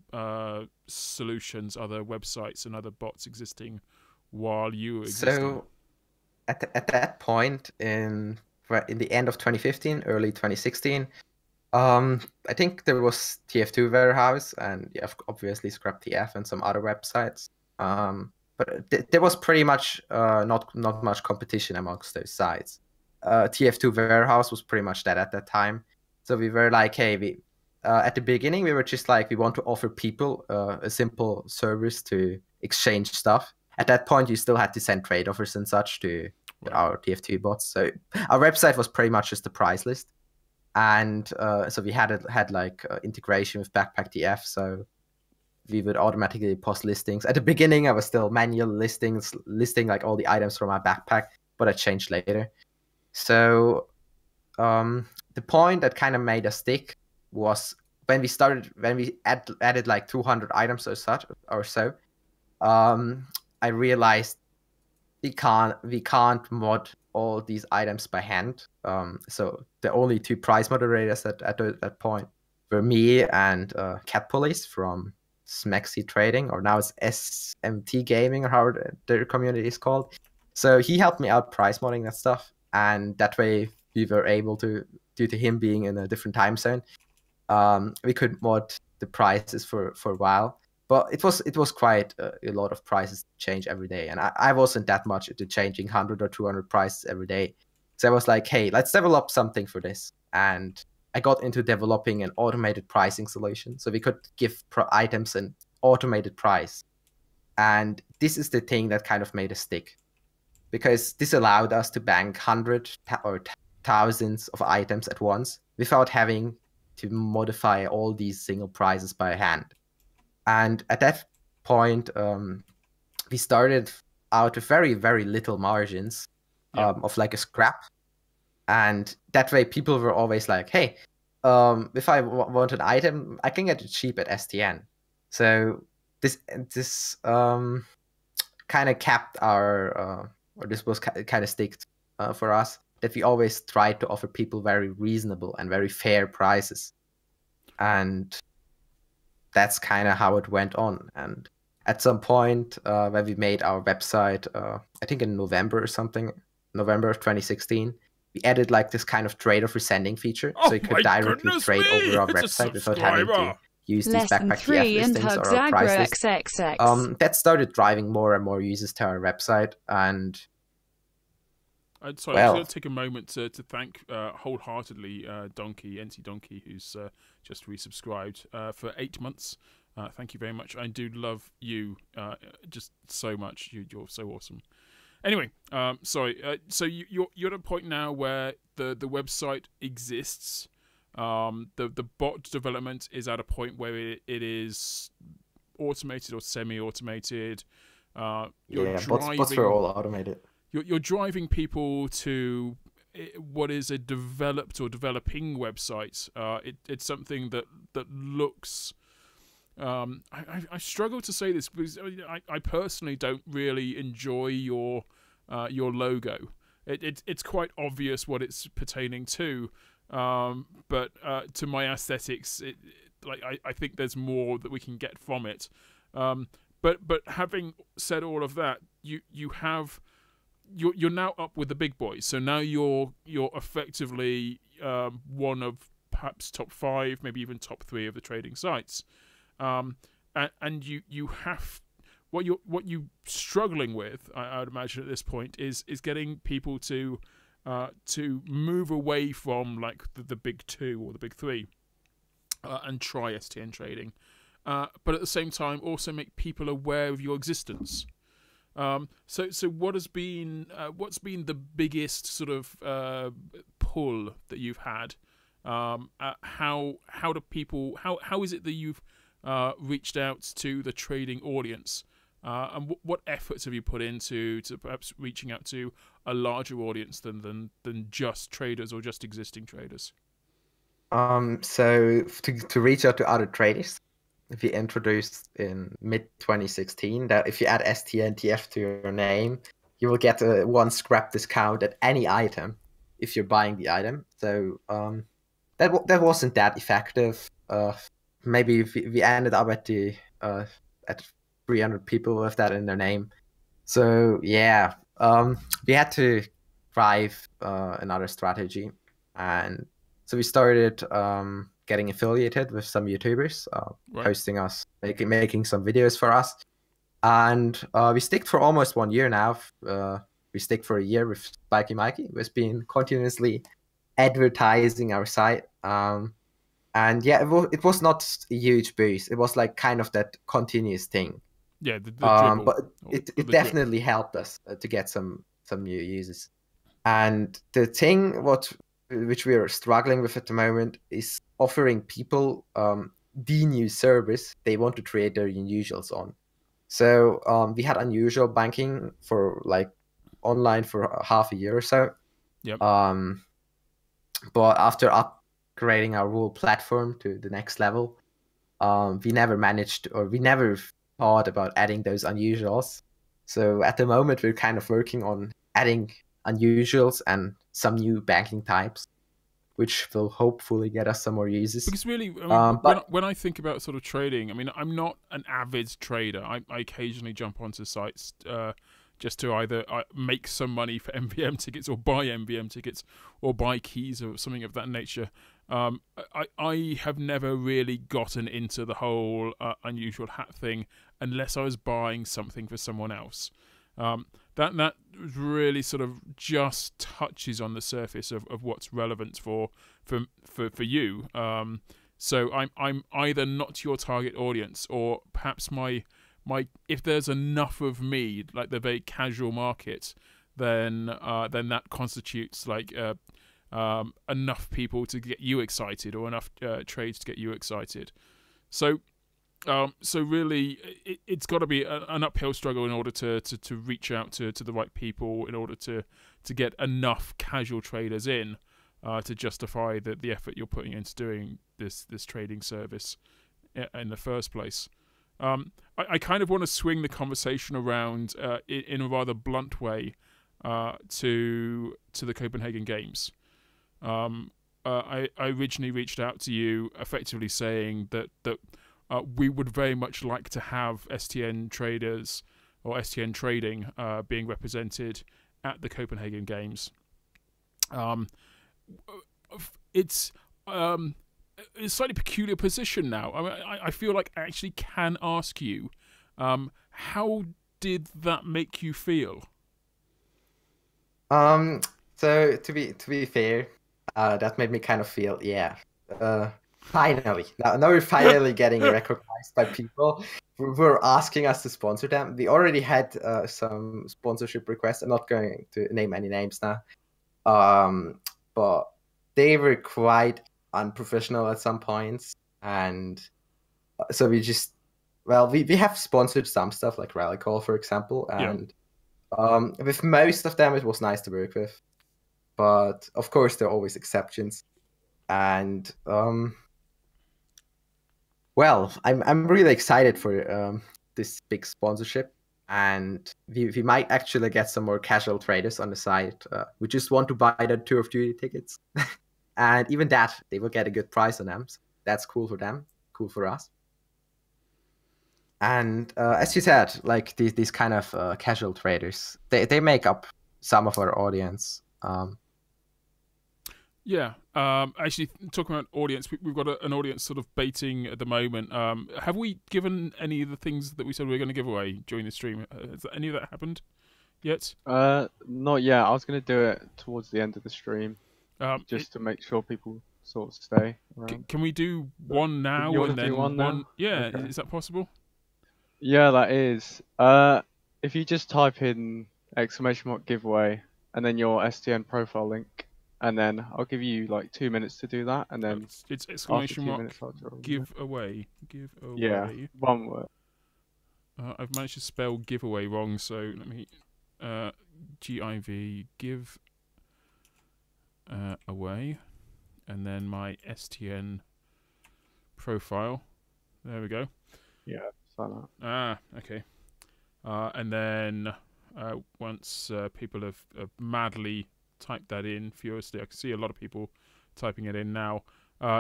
solutions, other websites, and other bots existing while you were existing? So at that point in the end of 2015, early 2016, I think there was TF2 Warehouse and obviously ScrapTF and some other websites. But there was pretty much not much competition amongst those sites. TF2 Warehouse was pretty much dead at that time. So we were like, hey, at the beginning, we were just like, we want to offer people a simple service to exchange stuff. At that point, you still had to send trade offers and such to our TF2 bots. So our website was pretty much just a price list. And so we had like integration with Backpack TF. So we would automatically post listings. At the beginning, I was still manual listing like all the items from my backpack, but I changed later. So the point that kind of made us stick was when we added like 200 items or so. I realized we can't mod all these items by hand. So the only two price moderators at that point were me and Cat Police from Smexy Trading, or now it's SMT Gaming, or how their community is called. So he helped me out price modding that stuff, and that way we were able to, due to him being in a different time zone, we could mod the prices for a while. But it was quite a lot of prices to change every day, and I wasn't that much into changing 100 or 200 prices every day. So I was like, hey, let's develop something for this. And I got into developing an automated pricing solution, so we could give items an automated price. And this is the thing that kind of made us stick, because this allowed us to bank hundreds or thousands of items at once without having to modify all these single prices by hand. And at that point, we started out with very, very little margins of like a scrap. And that way people were always like, hey, if I want an item, I can get it cheap at STN. So this kind of capped our, or this was kind of sticked for us, that we always tried to offer people very reasonable and very fair prices. And that's kind of how it went on. And at some point when we made our website, I think in November or something, November of 2016, we added like this kind of trade offer sending feature, so you could directly trade over our website without having to use these Backpack TF listings or our price list. That started driving more and more users to our website. And sorry, I'm going to take a moment to thank wholeheartedly NT Donkey, who's just resubscribed for 8 months. Thank you very much. I do love you just so much. You're so awesome. Anyway, sorry. So you're at a point now where the website exists. The bot development is at a point where it is automated or semi-automated. Bots are all automated. You're driving people to what is a developed or developing website. It's something that looks. I struggle to say this because I personally don't really enjoy your logo. It's quite obvious what it's pertaining to, but to my aesthetics, I think there's more that we can get from it. But having said all of that, you're now up with the big boys. So now you're effectively one of perhaps top 5, maybe even top 3 of the trading sites. And you have what you're struggling with, I would imagine at this point, is getting people to move away from like the big 2 or the big 3 and try STN trading, but at the same time also make people aware of your existence. So what's been the biggest sort of pull that you've had? How do people? How is it that you've reached out to the trading audience? And what efforts have you put into perhaps reaching out to a larger audience than just traders or just existing traders? So to reach out to other traders, we introduced in mid 2016 that if you add STNTF to your name, you will get a one scrap discount at any item if you're buying the item. So that wasn't that effective. Maybe we ended up at 300 people with that in their name. So yeah, we had to drive another strategy, and so we started getting affiliated with some YouTubers, Right. hosting us, making some videos for us, and we stick for almost 1 year now. We stick for a year with Spiky Mikey, who's been continuously advertising our site. And yeah, it was not a huge boost. It was like kind of that continuous thing. Yeah, the dribble. But it definitely helped us to get some new users. And the thing which we are struggling with at the moment is offering people the new service they want to create their unusuals on. So we had unusual banking for like online for half a year or so. Yep. But after upgrading our whole platform to the next level, we never managed, or we never thought about adding those unusuals. So at the moment, we're kind of working on adding unusuals and some new banking types, which will hopefully get us some more users. Because really, I mean, when I think about sort of trading, I mean, I'm not an avid trader. I occasionally jump onto sites just to either make some money for MVM tickets or buy MVM tickets or buy keys or something of that nature. I have never really gotten into the whole unusual hat thing unless I was buying something for someone else. That really sort of just touches on the surface of what's relevant for you. So I'm either not your target audience, or perhaps my if there's enough of me, like the very casual market, then that constitutes like enough people to get you excited, or enough trades to get you excited. So really, it's got to be an uphill struggle in order to reach out to the right people, in order to get enough casual traders in to justify the effort you're putting into doing this trading service in the first place. I kind of want to swing the conversation around in a rather blunt way to the Copenhagen Games. I originally reached out to you effectively saying that we would very much like to have STN traders or STN Trading being represented at the Copenhagen Games. It's a slightly peculiar position now. I mean, I feel like I actually can ask you, how did that make you feel? So to be fair, that made me kind of feel, yeah, finally. Now we're finally getting recognized by people who were asking us to sponsor them. We already had some sponsorship requests. I'm not going to name any names now, but they were quite unprofessional at some points, and so we have sponsored some stuff like Rally Call, for example, and with most of them it was nice to work with, but of course there are always exceptions. And well, I'm really excited for this big sponsorship, and we might actually get some more casual traders on the site who just want to buy the Tour of Duty tickets. And even that, they will get a good price on them. So that's cool for them, cool for us. And as you said, like these kind of casual traders, they make up some of our audience. Actually, talking about audience, we've got an audience sort of baiting at the moment. Have we given any of the things that we said we were going to give away during the stream? Has any of that happened yet? Not yet. I was going to do it towards the end of the stream, just to make sure people sort of stay around. Can we do one now and then one now? Yeah, okay. Is that possible? Yeah, that is. If you just type in !giveaway and then your STN profile link, and then I'll give you like 2 minutes to do that, and Oh, then it's after exclamation 2 mark minutes I'll draw. giveaway. Yeah, Giveaway. one word. I've managed to spell giveaway wrong, so let me GIV give away, and then my STN profile. There we go. Yeah, like that. Ah, okay. And then once people have madly typed that in furiously, I can see a lot of people typing it in now.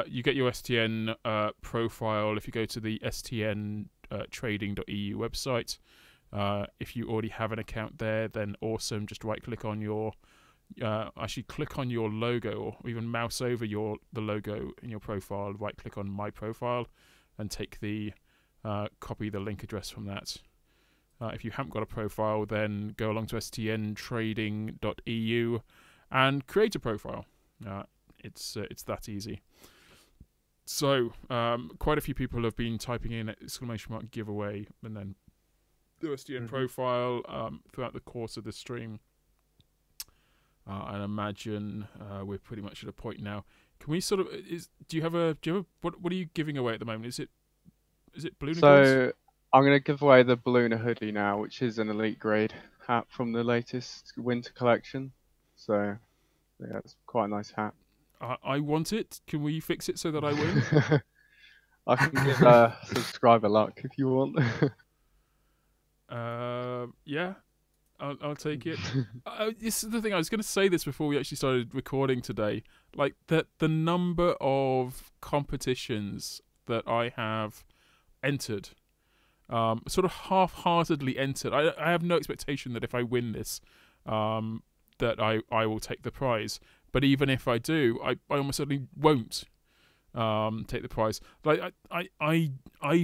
You get your STN profile if you go to the STN Trading.eu website. If you already have an account there, then awesome. Just right-click on your, actually click on your logo, or even mouse over the logo in your profile. Right-click on My Profile, and take the copy the link address from that. If you haven't got a profile, then go along to stntrading.eu and create a profile. It's that easy. So quite a few people have been typing in exclamation mark giveaway and then the STN profile throughout the course of the stream. And imagine we're pretty much at a point now. Can we sort of do you have what are you giving away at the moment? Is it balloon? So I'm going to give away the Ballooner hoodie now, which is an elite grade hat from the latest winter collection. So yeah, it's quite a nice hat. I want it. Can we fix it so that I win? I can give subscriber luck if you want. Yeah, I'll take it. This is the thing. I was going to say this before we actually started recording today. Like the number of competitions that I have entered, sort of half-heartedly entered. I have no expectation that if I win this, that I will take the prize. But even if I do, I almost certainly won't take the prize. Like I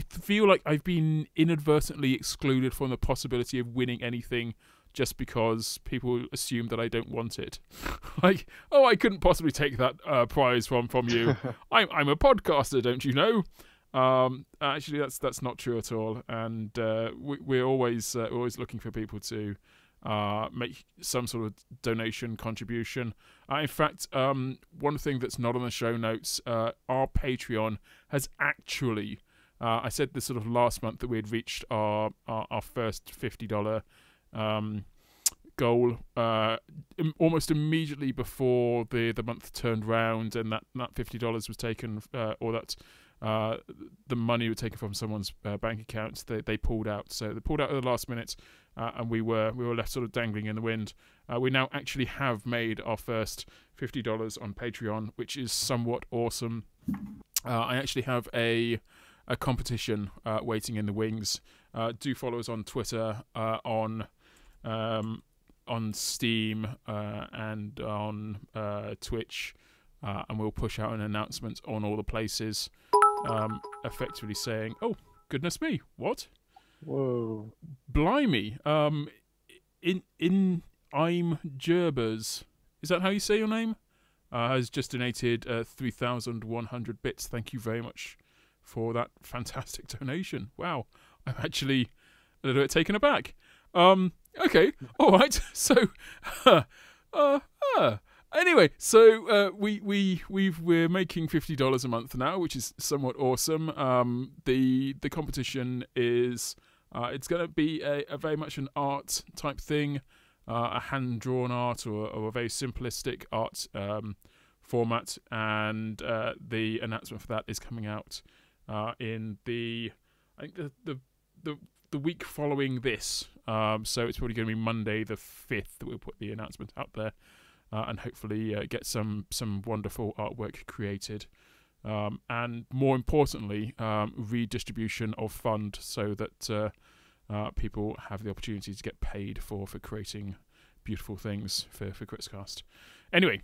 feel like I've been inadvertently excluded from the possibility of winning anything just because people assume that I don't want it. Like, oh, I couldn't possibly take that prize from you. I'm a podcaster, don't you know? Actually, that's not true at all. And we're always looking for people to make some sort of donation contribution. In fact, one thing that's not on the show notes, our Patreon has actually, I said this sort of last month that we had reached our first $50 goal almost immediately before the month turned round, and that $50 was taken, or that the money was taken from someone's bank account. They pulled out, so they pulled out at the last minute. And we were left sort of dangling in the wind. We now actually have made our first $50 on Patreon, which is somewhat awesome. I actually have a competition waiting in the wings. Do follow us on Twitter, on Steam, and on Twitch, and we'll push out an announcement on all the places, effectively saying, "Oh, goodness me, what?" Whoa. Blimey. I'm Gerbers. Is that how you say your name? Has just donated 3,100 bits. Thank you very much for that fantastic donation. Wow. I'm actually a little bit taken aback. Okay. All right. So, anyway, so we're making $50 a month now, which is somewhat awesome. The competition is it's going to be a very much an art type thing, a hand drawn art or a very simplistic art format, and the announcement for that is coming out in I think the week following this. So it's probably going to be Monday the 5th that we'll put the announcement out there. And hopefully get some wonderful artwork created. And more importantly, redistribution of fund so that people have the opportunity to get paid for creating beautiful things for KritzKast. Anyway,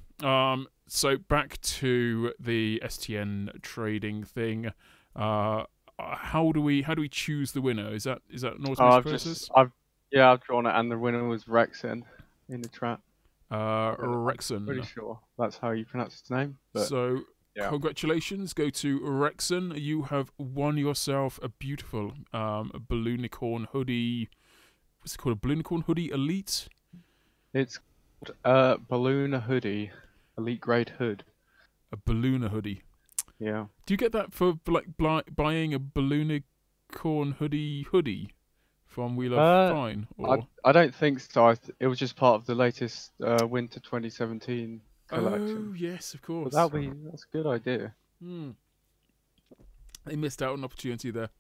so back to the STN trading thing. How do we choose the winner? Is that an automatic process? I've drawn it, and the winner was Rexen in the trap. Rexen. Pretty sure that's how you pronounce his name. But, so, yeah. Congratulations go to Rexen. You have won yourself a beautiful Balloonicorn hoodie. What's it called? A Balloonicorn hoodie Elite? It's called Ballooner hoodie. elite grade hood. A ballooner hoodie. Yeah. Do you get that for like buying a balloonicorn hoodie from We Love Fine? Or I don't think so. It was just part of the latest winter 2017 collection. oh yes, of But course. that's a good idea. They missed out on an opportunity there.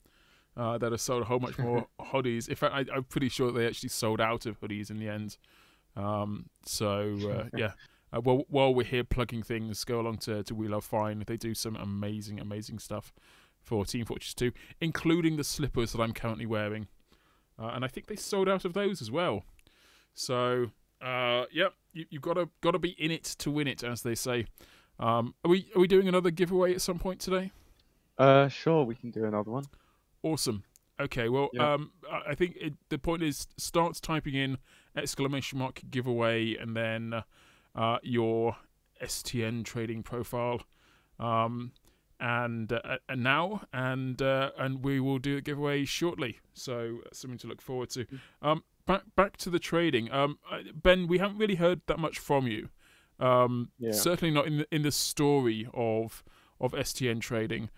That have sold a whole much more hoodies. In fact, I'm pretty sure they actually sold out of hoodies in the end. Yeah. While we're here plugging things, go along to We Love Fine. They do some amazing stuff for Team Fortress 2, including the slippers that I'm currently wearing. And I think they sold out of those as well. So, you've got to be in it to win it, as they say. Are we doing another giveaway at some point today? Sure, we can do another one. Awesome. Okay, well, Yeah. I think the point is start typing in !giveaway and then your STN trading profile, and we will do a giveaway shortly. So that's something to look forward to. Back to the trading. Ben, we haven't really heard that much from you. Yeah. Certainly not in the story of STN Trading.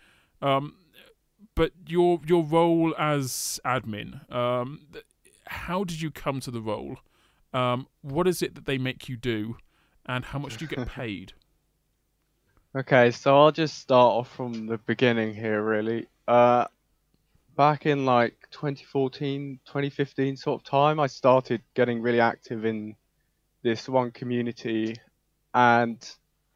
But your role as admin, how did you come to the role? What is it that they make you do, and how much do you get paid? Okay, so I'll just start off from the beginning here, really. Back in like 2014, 2015 sort of time, I started getting really active in this one community, and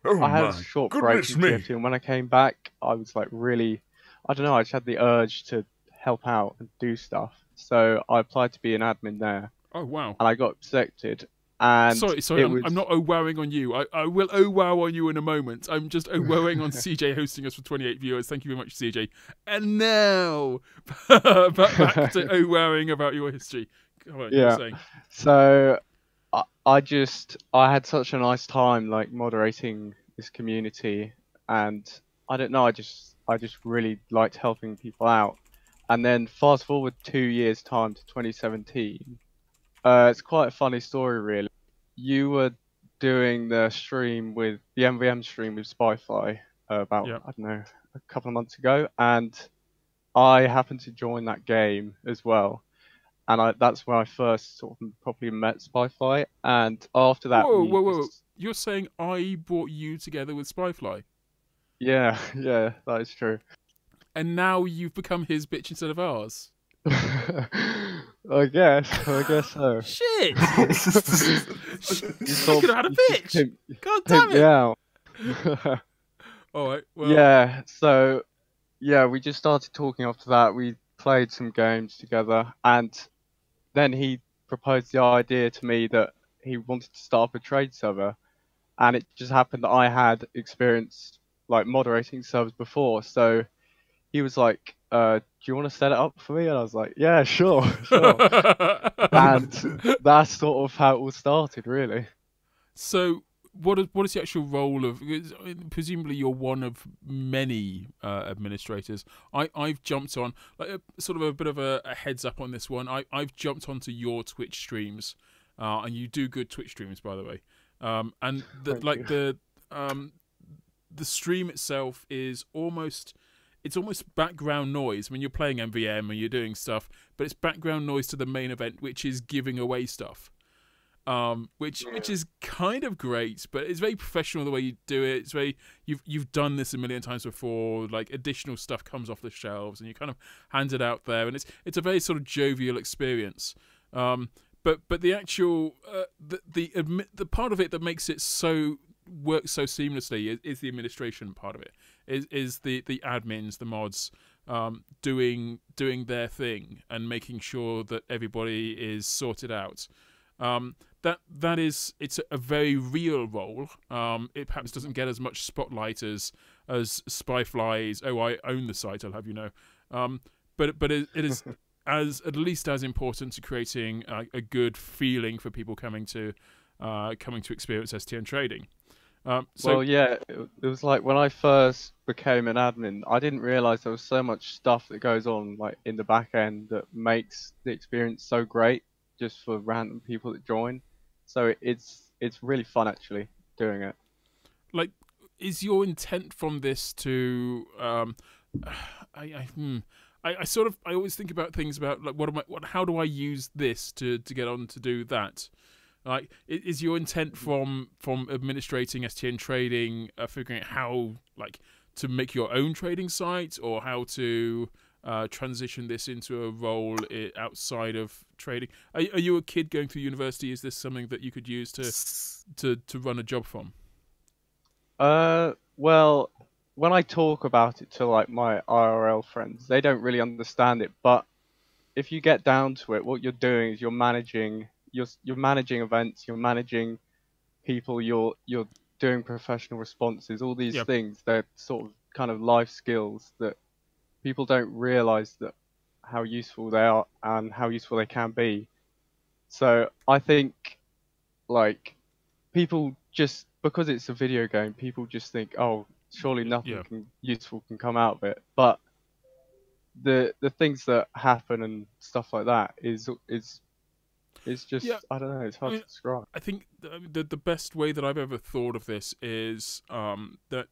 I had a short break from TFT, and when I came back, I was like really, I don't know, I just had the urge to help out and do stuff. So I applied to be an admin there, Oh wow! and I got accepted. And Sorry, I'm not oh-wowing on you. I will oh-wow on you in a moment. I'm just oh-wowing on CJ hosting us for 28 viewers. Thank you very much, CJ. And now, back to oh-wowing about your history. Come on, you were saying. So I had such a nice time like moderating this community, and I don't know, I just really liked helping people out. And then fast forward 2 years time to 2017. It's quite a funny story, really. You were doing the MVM stream with Spyfly about, Yeah. I don't know, a couple of months ago, and I happened to join that game as well. And that's where I first sort of properly met Spyfly. And after that, Whoa! You're saying I brought you together with Spyfly? Yeah, that is true. And now you've become his bitch instead of ours? I guess so. Shit! You could have had a bitch! God damn it! Me out. Alright, well... Yeah, so, we just started talking after that. We played some games together, and then he proposed the idea to me that he wanted to start up a trade server, and it just happened that I had experience like moderating servers before, so he was like, do you want to set it up for me? And I was like, yeah, sure. And that's sort of how it all started, really. So, what is the actual role of? Presumably, you're one of many administrators. I've jumped on like sort of a bit of a heads up on this one. I've jumped onto your Twitch streams, and you do good Twitch streams, by the way. And the stream itself is almost. It's almost background noise when you're playing MVM and you're doing stuff, but it's background noise to the main event, which is giving away stuff. Which is kind of great, but it's very professional the way you do it. It's very you've done this a million times before. Like additional stuff comes off the shelves, and you kind of hand it out there, and it's a very sort of jovial experience. But the actual the part of it that makes it work so seamlessly is the administration part of it. Is the admins, the mods, doing their thing and making sure that everybody is sorted out. It's a very real role. It perhaps doesn't get as much spotlight as Spyfly's. Oh, I own the site, I'll have you know. But it is at least as important to creating a good feeling for people coming to experience STN trading. It was like when I first became an admin, I didn't realize there was so much stuff that goes on like in the back end that makes the experience so great just for random people that join. So it's really fun actually doing it. like, is your intent from this to I sort of I always think about things about like how do I use this to get on to do that. Like, is your intent from administrating STN Trading, figuring out how like to make your own trading site, or how to transition this into a role outside of trading? Are you a kid going through university? Is this something that you could use to run a job from? Well, when I talk about it to like my IRL friends, they don't really understand it. But if you get down to it, what you're doing is you're managing events, you're managing people, you're doing professional responses, all these Yep. things. They're sort of kind of life skills that people don't realize that how useful they are and how useful they can be. So I think like people just because it's a video game, people just think, oh, surely Yeah. useful can come out of it. But the things that happen and stuff like that is just Yeah. I don't know. It's I hard mean, to describe. I think the best way that I've ever thought of this is that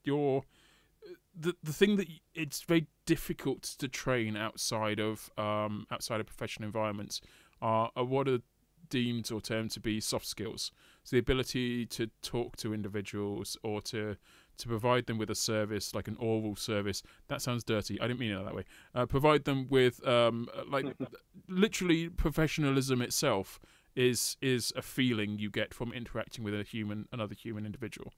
the thing that it's very difficult to train outside of professional environments are what are deemed or termed to be soft skills. So the ability to talk to individuals, or to provide them with a service like an oral service. That sounds dirty. I didn't mean it that way. Provide them with like literally professionalism itself is a feeling you get from interacting with another human individual.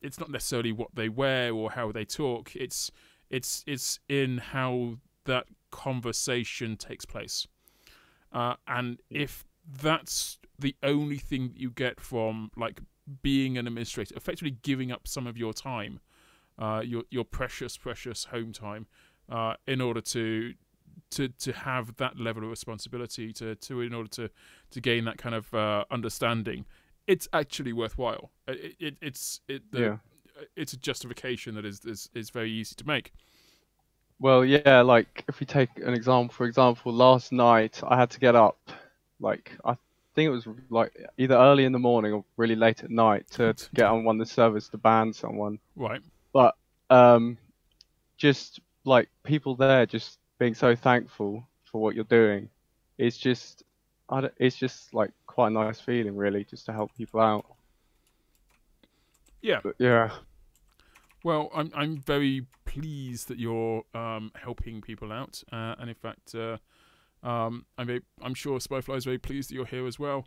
It's not necessarily what they wear or how they talk. It's in how that conversation takes place. And if that's the only thing that you get from like being an administrator, effectively giving up some of your time, your precious home time, in order to have that level of responsibility, in order to gain that kind of understanding, it's actually worthwhile. It's a justification that is very easy to make. Well, yeah, like if we take an example, for example, last night I had to get up, like I think it was like either early in the morning or really late at night to get on one of the servers to ban someone. Right. But just like people there just being so thankful for what you're doing, it's just it's just like quite a nice feeling really, just to help people out. Yeah. But yeah. Well, I'm very pleased that you're helping people out, and in fact, I'm sure Spyfly is very pleased that you're here as well.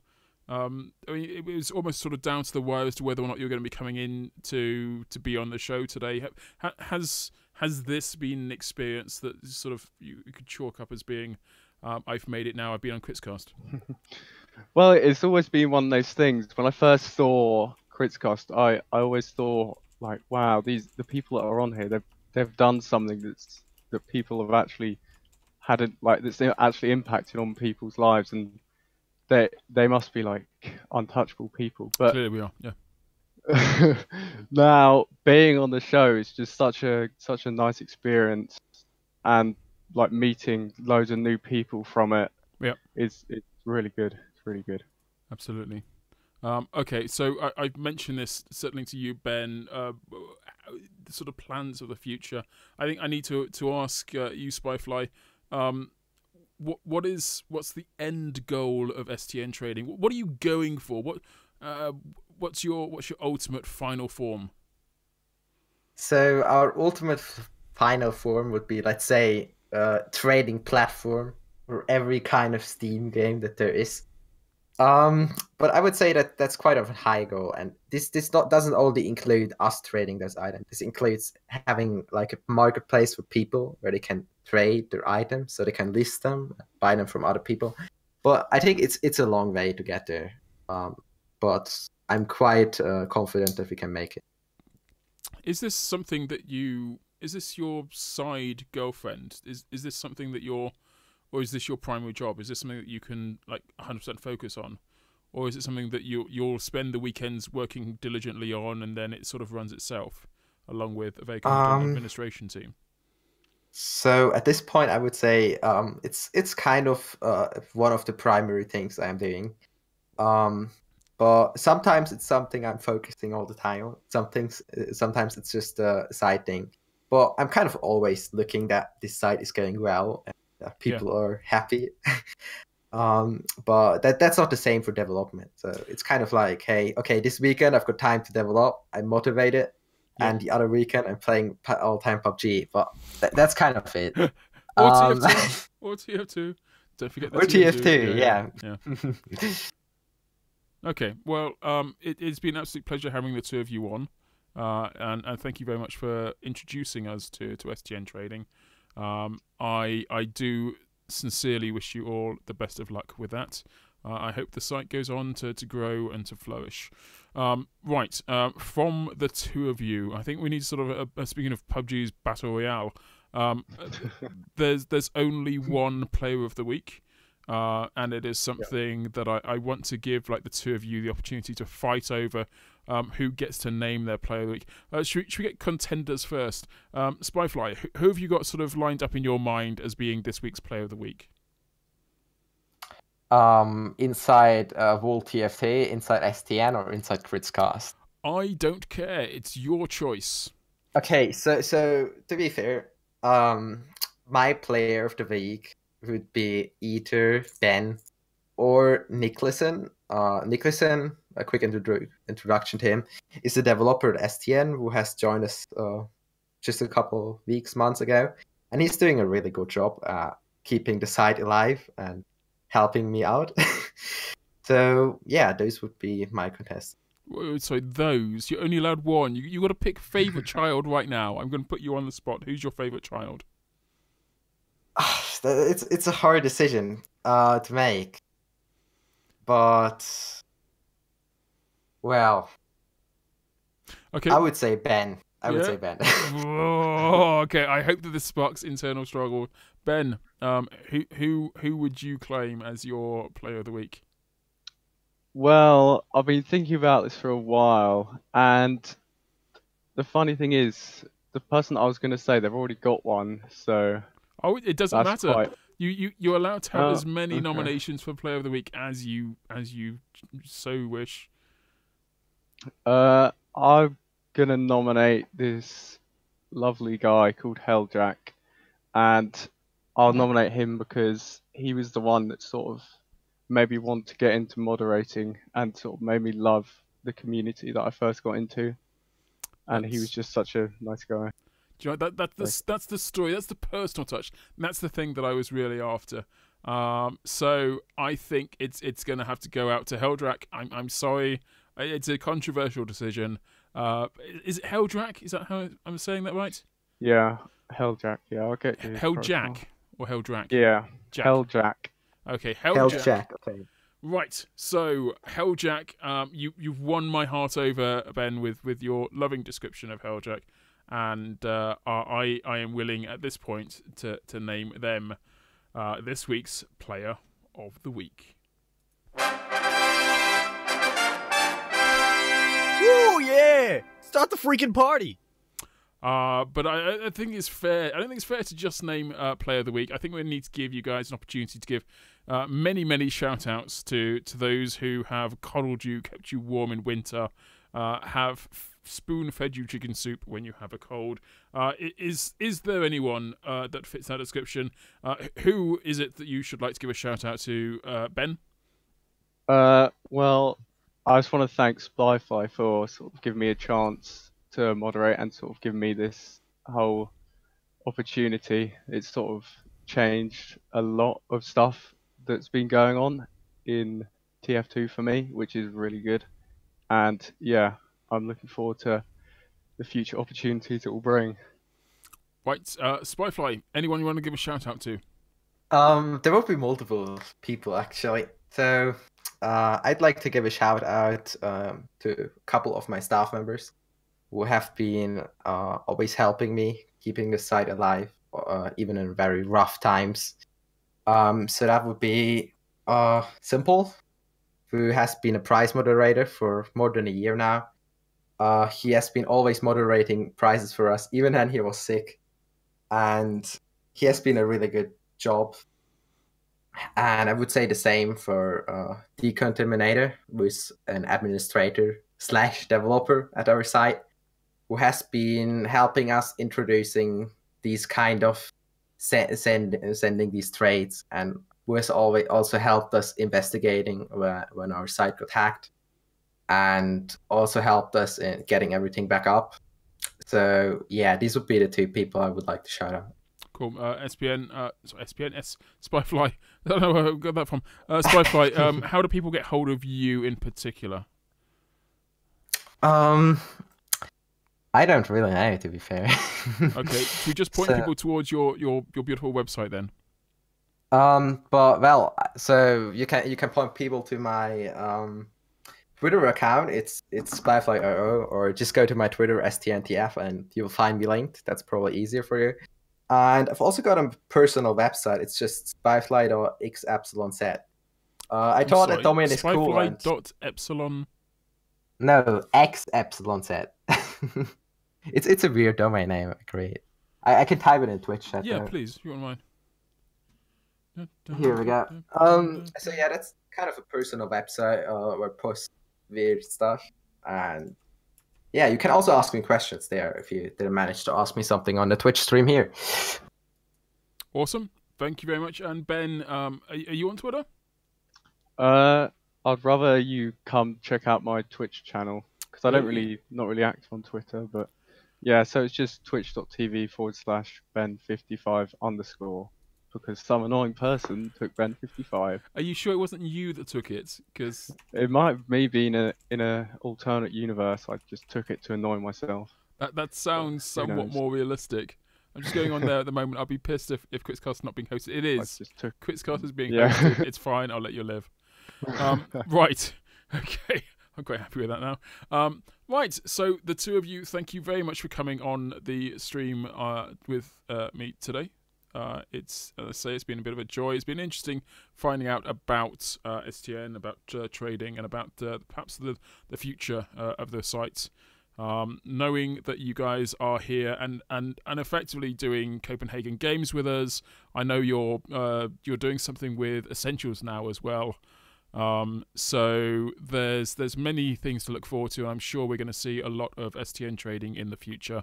I mean, it was almost sort of down to the wire as to whether or not you're going to be coming in to be on the show today. Has this been an experience that sort of you could chalk up as being, I've made it now, I've been on KritzKast? Well, it's always been one of those things. When I first saw KritzKast, I always thought like, wow, the people that are on here, they've done something that people have actually that's actually impacted on people's lives, and they must be like untouchable people. But Clearly we are, yeah. now being on the show is just such a nice experience, and like meeting loads of new people from it. Yeah, it's really good. It's really good. Absolutely. Okay, so I've mentioned this certainly to you, Ben. The sort of plans of the future. I think I need to ask you, Spyfly. What's the end goal of STN Trading? What are you going for? What's your ultimate final form? So our ultimate final form would be, let's say, a trading platform for every kind of Steam game that there is. But I would say that that's quite a high goal, and this doesn't only include us trading those items. This includes having like a marketplace for people where they can trade their items, so they can list them, buy them from other people. But I think it's a long way to get there. But I'm quite confident that we can make it. Is this something that is this your side girlfriend? Is this something that or is this your primary job? Is this something that you can like 100% focus on, or is it something that you'll spend the weekends working diligently on, and then it sort of runs itself, along with a very competent administration team? So at this point, I would say it's kind of one of the primary things I am doing. But sometimes it's something I'm focusing all the time on. Sometimes it's just a side thing. But I'm kind of always looking that this site is going well and that people are happy. But that's not the same for development. So it's kind of like, hey, okay, this weekend I've got time to develop. I'm motivated, and the other weekend I'm playing all time PUBG. But that's kind of it. Or TF2. Or TF2. Don't forget the or TF2. TF2. Yeah. Okay. Well, it's been an absolute pleasure having the two of you on. And thank you very much for introducing us to STN Trading. I do sincerely wish you all the best of luck with that. I hope the site goes on to grow and to flourish. Right, from the two of you, I think we need sort of speaking of PUBG's Battle Royale, there's only one player of the week. And it is something that I want to give like the two of you the opportunity to fight over who gets to name their player of the week. Should we get contenders first? Spyfly, who have you got sort of lined up in your mind as being this week's player of the week? Inside Wall TFT, inside STN, or inside KritzKast? I don't care. It's your choice. Okay, so to be fair, my player of the week would be either Ben or Nicholson. Nicholson, a quick introduction to him, is a developer at STN who has joined us just a couple months ago, and he's doing a really good job keeping the site alive and helping me out. So yeah, those would be my contests. Sorry, those. You're only allowed one. You got to pick favorite child right now. I'm going to put you on the spot. Who's your favorite child? It's a hard decision to make, but well, okay, I would say Ben. I would say Ben. Oh, okay. I hope that this sparks internal struggle. Ben, who would you claim as your player of the week? Well, I've been thinking about this for a while, and the funny thing is, the person I was going to say, they've already got one, so... Oh, it doesn't matter. Quite... You're allowed to have as many nominations for player of the week as you so wish. I'm gonna nominate this lovely guy called Helljack, and I'll nominate him because he was the one that sort of made me want to get into moderating and sort of made me love the community that I first got into. And he was just such a nice guy. Do you know that's the story. That's the personal touch. And that's the thing that I was really after. So I think it's going to have to go out to Helldrack. I'm sorry. It's a controversial decision. Is it Helldrack? Is that how I'm saying that right? Yeah, Helljack. Yeah, I'll get you. Helljack or Helldrack? Yeah, Jack. Helljack. Okay, Helljack. Okay. Right, so Helljack, you've won my heart over, Ben, with your loving description of Helljack, and I am willing at this point to name them this week's Player of the Week. Woo, yeah! Start the freaking party! But I think it's fair. I don't think it's fair to just name Player of the Week. I think we need to give you guys an opportunity to give many shout-outs to those who have coddled you, kept you warm in winter, have spoon-fed you chicken soup when you have a cold. Is there anyone that fits that description? Who is it that you should like to give a shout-out to, Ben? Well, I just want to thank Spyfly for sort of giving me a chance to moderate and sort of give me this whole opportunity. It's sort of changed a lot of stuff that's been going on in TF2 for me, which is really good. And yeah, I'm looking forward to the future opportunities it will bring. Right, Spyfly, anyone you want to give a shout out to? There will be multiple people actually. So I'd like to give a shout out to a couple of my staff members who have been always helping me, keeping the site alive, even in very rough times. So that would be Simple, who has been a prize moderator for more than a year now. He has been always moderating prizes for us, even when he was sick. And he has been a really good job. And I would say the same for Decontaminator, who is an administrator slash developer at our site, who has been helping us introducing these kind of sending these trades, and who has always also helped us investigating when our site got hacked, and also helped us in getting everything back up. So yeah, these would be the two people I would like to shout out. Cool. SPN, sorry, SPN, Spyfly. I don't know where I got that from. Spyfly, how do people get hold of you in particular? I don't really know, to be fair. Okay, should we just point people towards your beautiful website then? But well, so you can point people to my Twitter account. It's Spyfly00, or just go to my Twitter STNTF and you'll find me linked. That's probably easier for you. And I've also got a personal website. It's just spyfly.xepsilonz. I thought that domain is cool. Spyfly.epsilon. No, xepsilonz. It's a weird domain name. Great. I can type it in Twitch chat. Yeah, please, if you won't mind. Here we go. So yeah, that's kind of a personal website where I post weird stuff, and yeah, you can also ask me questions there if you didn't manage to ask me something on the Twitch stream here. Awesome. Thank you very much. And Ben, are you on Twitter? I'd rather you come check out my Twitch channel, because I don't not really active on Twitter, but yeah, so it's just twitch.tv/Ben55_, because some annoying person took Ben55. Are you sure it wasn't you that took it? Because it might have maybe in a alternate universe. I just took it to annoy myself. That sounds somewhat more realistic. I'm just going on there at the moment. I'll be pissed if KritzKast is not being hosted. It is. KritzKast is being hosted. It's fine. I'll let you live. Right. Okay. I'm quite happy with that now. Right. So the two of you, thank you very much for coming on the stream with me today. It's, as I say, it's been a bit of a joy. It's been interesting finding out about STN, about trading, and about perhaps the future of the site. Knowing that you guys are here and effectively doing Copenhagen games with us, I know you're doing something with Essentials now as well. So there's many things to look forward to. I'm sure we're going to see a lot of STN trading in the future.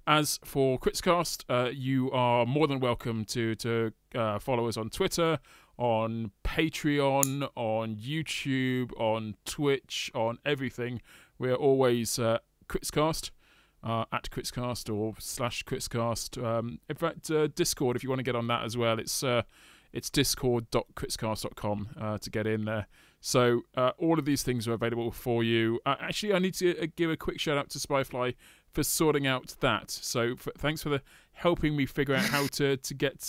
As for KritzKast, you are more than welcome to follow us on Twitter, on Patreon, on YouTube, on Twitch, on everything. We're always KritzKast, at KritzKast or /KritzKast. In fact, Discord, if you want to get on that as well, it's discord.kritzkast.com to get in there. So all of these things are available for you. Actually, I need to give a quick shout out to Spyfly for sorting out that. So thanks for helping me figure out how to get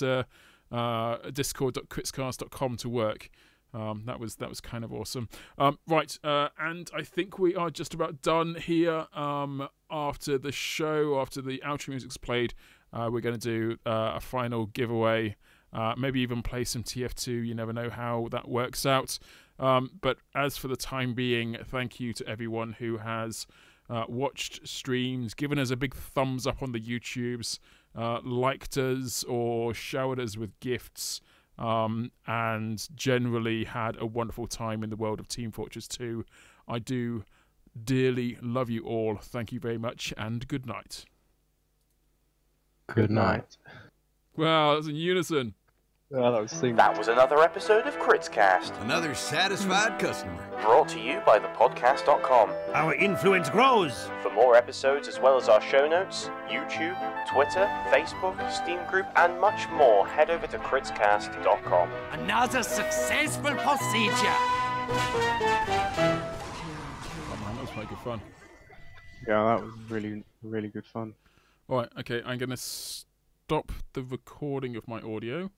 discord.kritzkast.com to work. That was kind of awesome. Right, and I think we are just about done here. After the show, after the outro music's played, we're going to do a final giveaway. Maybe even play some TF2. You never know how that works out. But as for the time being, thank you to everyone who has watched streams, given us a big thumbs up on the YouTubes, liked us or showered us with gifts, and generally had a wonderful time in the world of Team Fortress 2. I do dearly love you all. Thank you very much, and good night. Good night. Wow, that's in unison. That was another episode of KritzKast. Another satisfied customer. Brought to you by thepodcast.com. Our influence grows. For more episodes as well as our show notes, YouTube, Twitter, Facebook, Steam group, and much more, head over to KritzKast.com. Another successful procedure. Oh man, that was quite good fun. Yeah, that was really, really good fun. Alright, okay, I'm going to stop the recording of my audio.